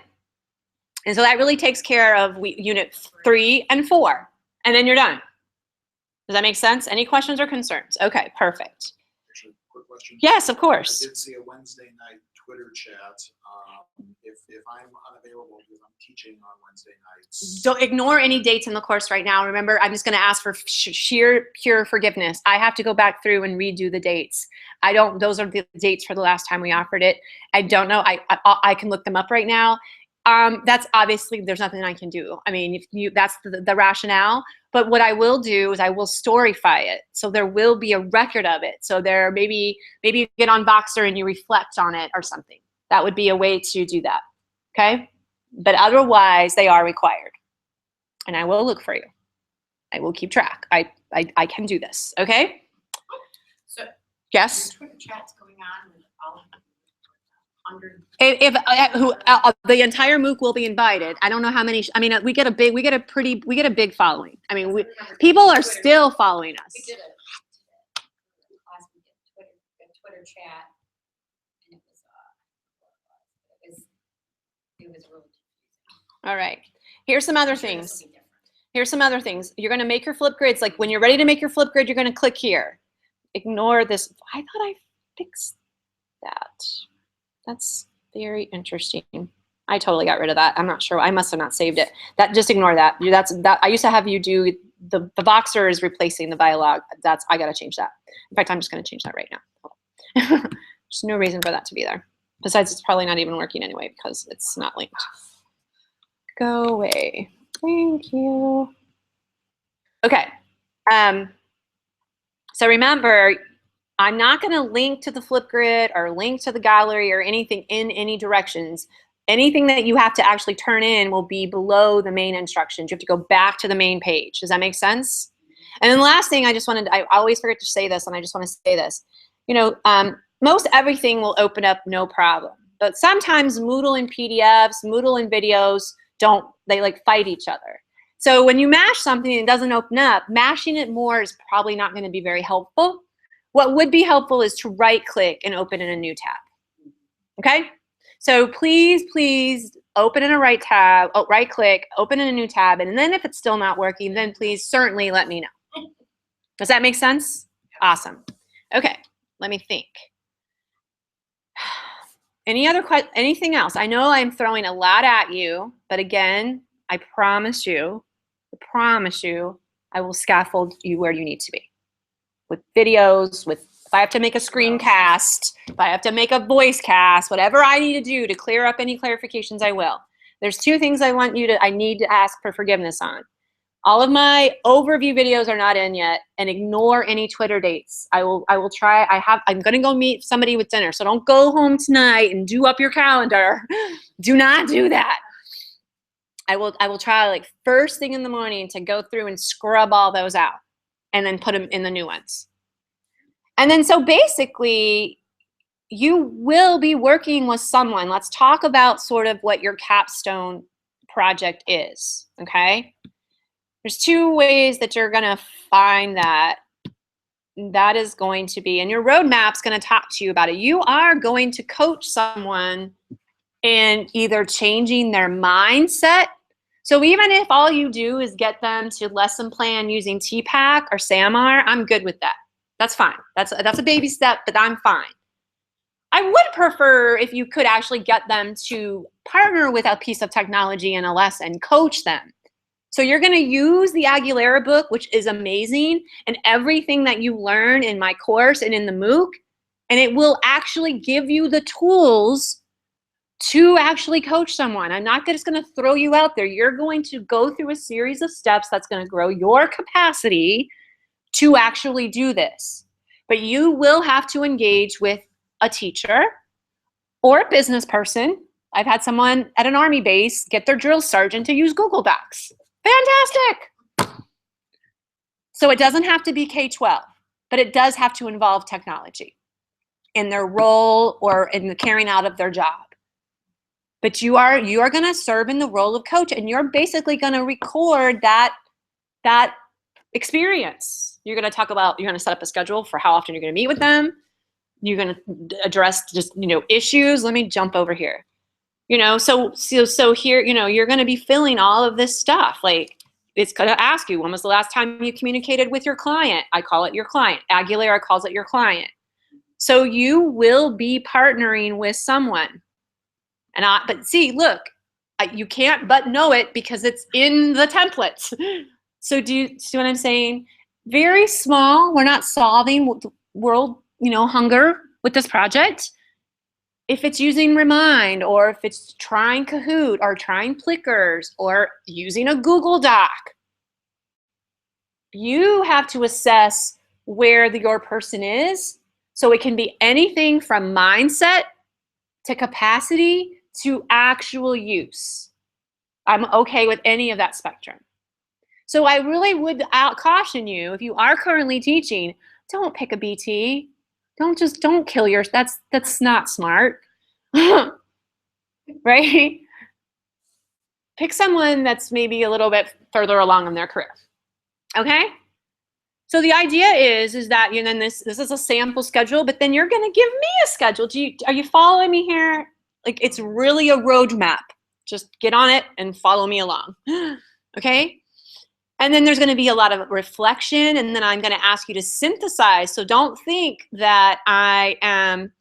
And so that really takes care of unit 3 and 4. And then you're done. Does that make sense? Any questions or concerns? Okay, perfect. Actually, quick question. Yes, of course. I did see a Wednesday night Twitter chat. If I'm unavailable because I'm teaching on Wednesday nights. Don't ignore any dates in the course right now. Remember, I'm just going to ask for sheer pure forgiveness. I have to go back through and redo the dates. Those are the dates for the last time we offered it. I don't know. I can look them up right now. That's obviously, there's nothing I can do. I mean, that's the rationale. But what I will do is I will storyfy it. So there will be a record of it. So there, maybe you get on Voxer and you reflect on it or something. That would be a way to do that. Okay? But otherwise, they are required. And I will look for you. I will keep track. I can do this. Okay? So, yes? Twitter chat's going on with all of them. The entire MOOC will be invited. I don't know how many. I mean, we get a big following. I mean, people are still following us. We did a last week a Twitter chat, and it was really confusing. All right. Here's some other things. You're going to make your flip grids. Like when you're ready to make your flip grid, you're going to click here. Ignore this. I thought I fixed that. That's very interesting. I totally got rid of that. I'm not sure. I must have not saved it. Just ignore that. I used to have you do the Voxer is replacing the Biolog. I got to change that. In fact, I'm just going to change that right now. There's no reason for that to be there. Besides, it's probably not even working anyway because it's not linked. Go away. Thank you. Okay. So remember, I'm not going to link to the Flipgrid or link to the gallery or anything in any directions. Anything that you have to actually turn in will be below the main instructions. You have to go back to the main page. Does that make sense? And then the last thing I always forget to say this, and I just want to say this. Most everything will open up no problem. But sometimes Moodle and PDFs, Moodle and videos, they like fight each other. So when you mash something and it doesn't open up, mashing it more is probably not going to be very helpful. What would be helpful is to right-click and open in a new tab. Okay? So please open in a right-click, open in a new tab, and then if it's still not working, then please certainly let me know. Does that make sense? Awesome. Okay, let me think. Anything else? I know I'm throwing a lot at you, but again, I promise you, I will scaffold you where you need to be. With videos, if I have to make a screencast, if I have to make a voice cast, whatever I need to do to clear up any clarifications, I will. There's 2 things I need to ask for forgiveness on. All of my overview videos are not in yet, and ignore any Twitter dates. I will try. I'm gonna go meet somebody with dinner, so don't go home tonight and do up your calendar. Do not do that. I will try like first thing in the morning to go through and scrub all those out and then put them in the new ones. And then so basically you will be working with someone. Let's talk about sort of what your capstone project is, okay? There's 2 ways that you're gonna find that. That is going to be, and your roadmap's gonna talk to you about it. You are going to coach someone in either changing their mindset. So even if all you do is get them to lesson plan using TPAC or SAMR, I'm good with that. That's fine. That's a baby step, but I'm fine. I would prefer if you could actually get them to partner with a piece of technology in a lesson, coach them. So you're going to use the Aguilera book, which is amazing, and everything that you learn in my course and in the MOOC, and it will actually give you the tools to actually coach someone. I'm not just going to throw you out there. You're going to go through a series of steps that's going to grow your capacity to actually do this. But you will have to engage with a teacher or a business person. I've had someone at an Army base get their drill sergeant to use Google Docs. Fantastic. So it doesn't have to be K-12, but it does have to involve technology in their role or in the carrying out of their job. But you are going to serve in the role of coach, and you're basically going to record that experience. You're going to set up a schedule for how often you're going to meet with them. You're going to address just, issues. Let me jump over here. So here, you're going to be filling all of this stuff. Like, it's going to ask you, when was the last time you communicated with your client? I call it your client. Aguilera calls it your client. So you will be partnering with someone. But see, look, you can't but know it because it's in the templates. So do you see what I'm saying? Very small. We're not solving world, hunger with this project. If it's using Remind, or if it's trying Kahoot, or trying Plickers, or using a Google Doc, you have to assess where your person is. So it can be anything from mindset to capacity to actual use. I'm okay with any of that spectrum. So I really would caution you, if you are currently teaching, don't pick a BT. Don't kill yours. That's not smart. Right? Pick someone that's maybe a little bit further along in their career. Okay? So the idea is that then this is a sample schedule, but then you're going to give me a schedule. Are you following me here? Like, it's really a roadmap. Just get on it and follow me along. Okay? And then there's going to be a lot of reflection, and then I'm going to ask you to synthesize. So don't think that I am,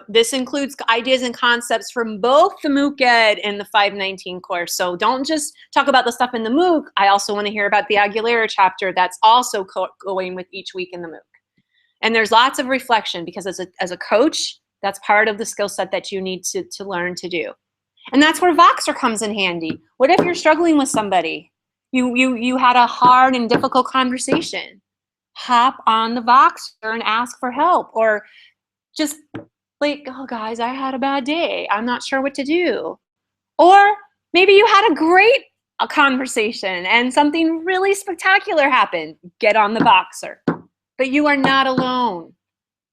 this includes ideas and concepts from both the MOOC Ed and the 519 course. So don't just talk about the stuff in the MOOC. I also want to hear about the Aguilera chapter that's also going with each week in the MOOC. And there's lots of reflection, because as a coach, that's part of the skill set that you need to learn to do. And that's where Voxer comes in handy. What if you're struggling with somebody? You had a hard and difficult conversation. Hop on the Voxer and ask for help, or just like, oh guys, I had a bad day. I'm not sure what to do. Or maybe you had a great conversation and something really spectacular happened. Get on the Voxer. But you are not alone.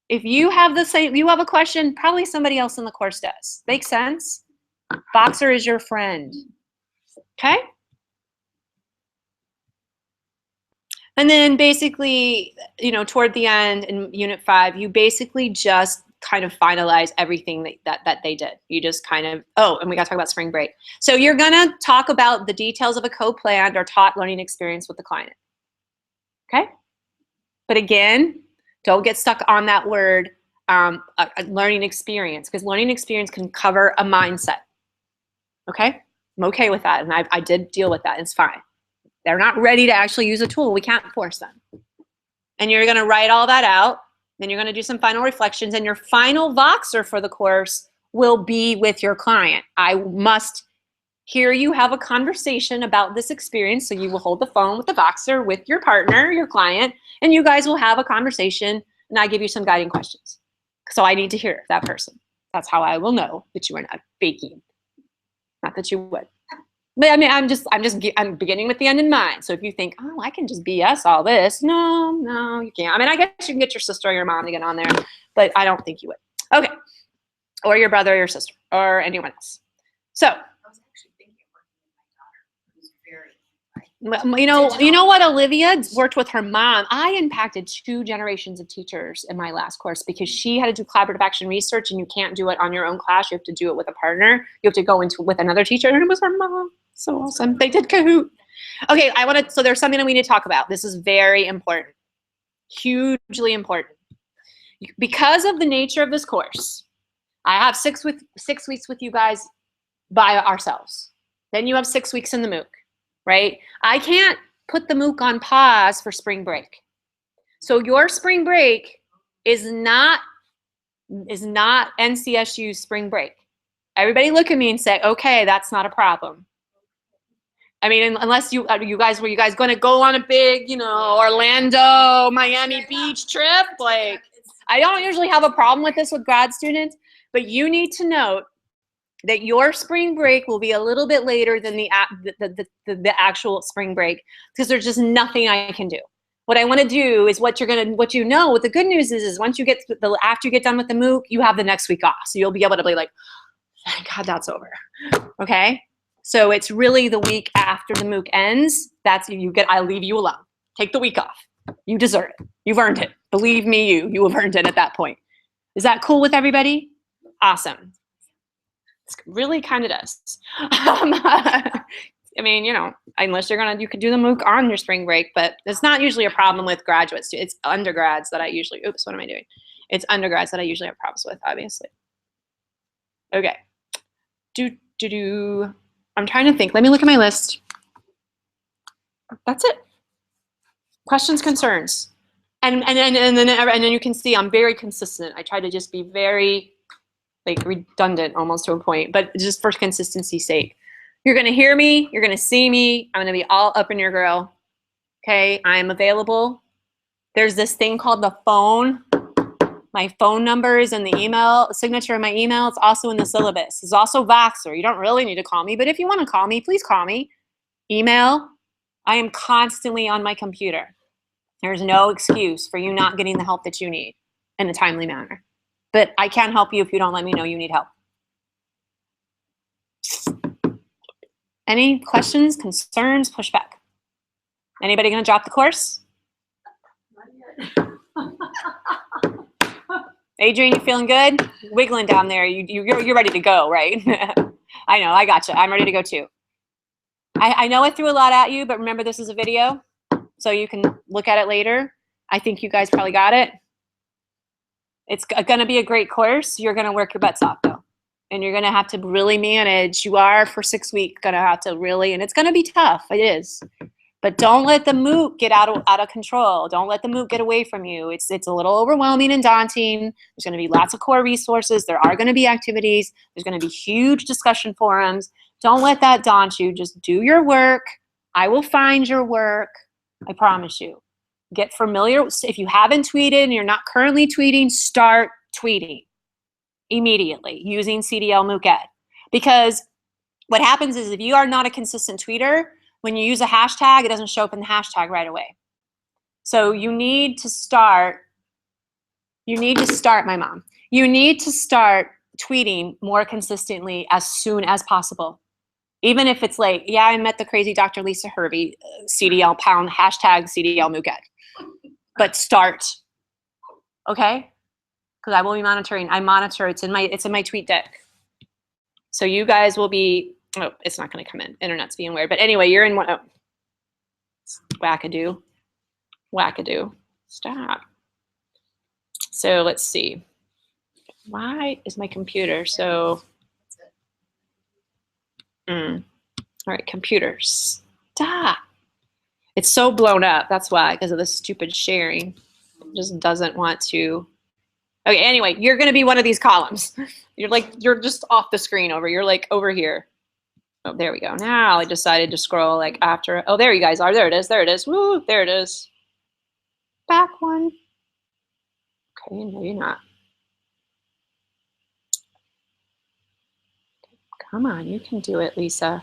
If you have a question, probably somebody else in the course does. Make sense? Voxer is your friend. Okay? And then basically, toward the end in Unit 5, you basically just kind of finalize everything that they did. You just kind of, and we got to talk about spring break. So you're going to talk about the details of a co-planned or taught learning experience with the client. Okay? But again, don't get stuck on that word, a learning experience, because learning experience can cover a mindset. Okay? I'm okay with that, and I did deal with that. It's fine. They're not ready to actually use a tool. We can't force them. And you're going to write all that out. Then you're going to do some final reflections. And your final Voxer for the course will be with your client. I must hear you have a conversation about this experience. So you will hold the phone with the Voxer with your partner, your client, and you guys will have a conversation. And I give you some guiding questions. So I need to hear that person. That's how I will know that you are not faking. Not that you would. But I mean, I'm beginning with the end in mind. So if you think, I can just BS all this, no, you can't. I mean, I guess you can get your sister or your mom to get on there, but I don't think you would. Okay, or your brother or your sister or anyone else. So, I was actually thinking of working with my daughter, who's very, you know what, Olivia worked with her mom. I impacted 2 generations of teachers in my last course, because she had to do collaborative action research, and you can't do it on your own class. You have to do it with a partner. You have to go into with another teacher, and it was her mom. So awesome. They did Kahoot. Okay, so there's something that we need to talk about. This is very important, hugely important. Because of the nature of this course, I have 6 weeks with you guys by ourselves. Then you have 6 weeks in the MOOC, right? I can't put the MOOC on pause for spring break. So your spring break is not NCSU's spring break. Everybody look at me and say, okay, that's not a problem. I mean, unless were you guys going to go on a big, Orlando, Miami Beach trip? Like, I don't usually have a problem with this with grad students, but you need to note that your spring break will be a little bit later than the actual spring break, because there's just nothing I can do. What I want to do is what the good news is once you get after you get done with the MOOC, you have the next week off. So you'll be able to be like, Thank God that's over. Okay? So it's really the week after the MOOC ends. That's I'll leave you alone. Take the week off. You deserve it. You've earned it. Believe me, you have earned it at that point. Is that cool with everybody? Awesome. It really kind of does. I mean, you know, unless you could do the MOOC on your spring break, but it's not usually a problem with graduates. It's undergrads that I usually, oops, what am I doing? It's undergrads that I usually have problems with, obviously. Okay. I'm trying to think. Let me look at my list. That's it. Questions, concerns. And then you can see I'm very consistent. I try to just be very like redundant almost to a point, but just for consistency's sake. You're gonna hear me, you're gonna see me, I'm gonna be all up in your grill. Okay, I'm available. There's this thing called the phone. My phone number is in the email, signature of my email. It's also in the syllabus. It's also Voxer. You don't really need to call me, but if you want to call me, please call me. Email. I am constantly on my computer. There's no excuse for you not getting the help that you need in a timely manner. But I can't help you if you don't let me know you need help. Any questions, concerns, pushback? Anybody gonna drop the course? Adrian, you feeling good? Wiggling down there. You're ready to go, right? I know, I gotcha. I'm ready to go too. I know I threw a lot at you, but remember this is a video, so you can look at it later. I think you guys probably got it. It's gonna be a great course. You're gonna work your butts off though. And you're gonna have to really manage. You are for 6 weeks gonna have to really, and it's gonna be tough, it is. But don't let the MOOC get out of control. Don't let the MOOC get away from you. It's a little overwhelming and daunting. There's gonna be lots of core resources. There are gonna be activities. There's gonna be huge discussion forums. Don't let that daunt you. Just do your work. I will find your work. I promise you. Get familiar. If you haven't tweeted and you're not currently tweeting, start tweeting immediately using CDL MOOC Ed. Because what happens is if you are not a consistent tweeter, when you use a hashtag, it doesn't show up in the hashtag right away. So you need to start, my mom. You need to start tweeting more consistently as soon as possible. Even if it's like, yeah, I met the crazy Dr. Lisa Hervey, CDL pound, hashtag CDL MOOC Ed. But start, okay? Because I will be monitoring. I monitor. It's in my tweet deck. So you guys will be. Oh, it's not going to come in. Internet's being weird. But anyway, you're in one. Oh, wackadoo, wackadoo. Stop. So let's see. Why is my computer so? All right, computer. Stop. It's so blown up. That's why, because of the stupid sharing. It just doesn't want to. Okay, anyway, you're going to be one of these columns. You're just off the screen over. You're like over here. Oh, there we go. Now I decided to scroll like after. Oh, there you guys are. There it is. There it is. Woo, there it is. Back one. Okay, maybe not. Come on, you can do it, Lisa.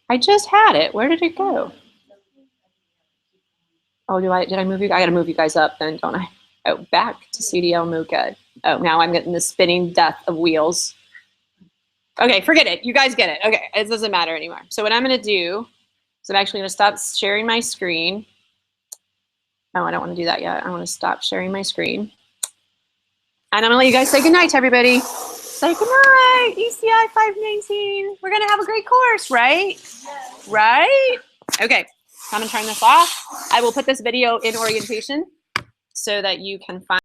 I just had it. Where did it go? Oh, did I move you? I got to move you guys up then, don't I? Oh, back to CDL MOOC Ed. Oh, now I'm getting the spinning death of wheels. Okay, forget it. You guys get it. Okay, it doesn't matter anymore. So what I'm going to do is I'm actually going to stop sharing my screen. No, I don't want to do that yet. I want to stop sharing my screen. And I'm going to let you guys say goodnight to everybody. Say goodnight, ECI519. We're going to have a great course, right? Yes. Right? Okay, I'm going to turn this off. I will put this video in orientation so that you can find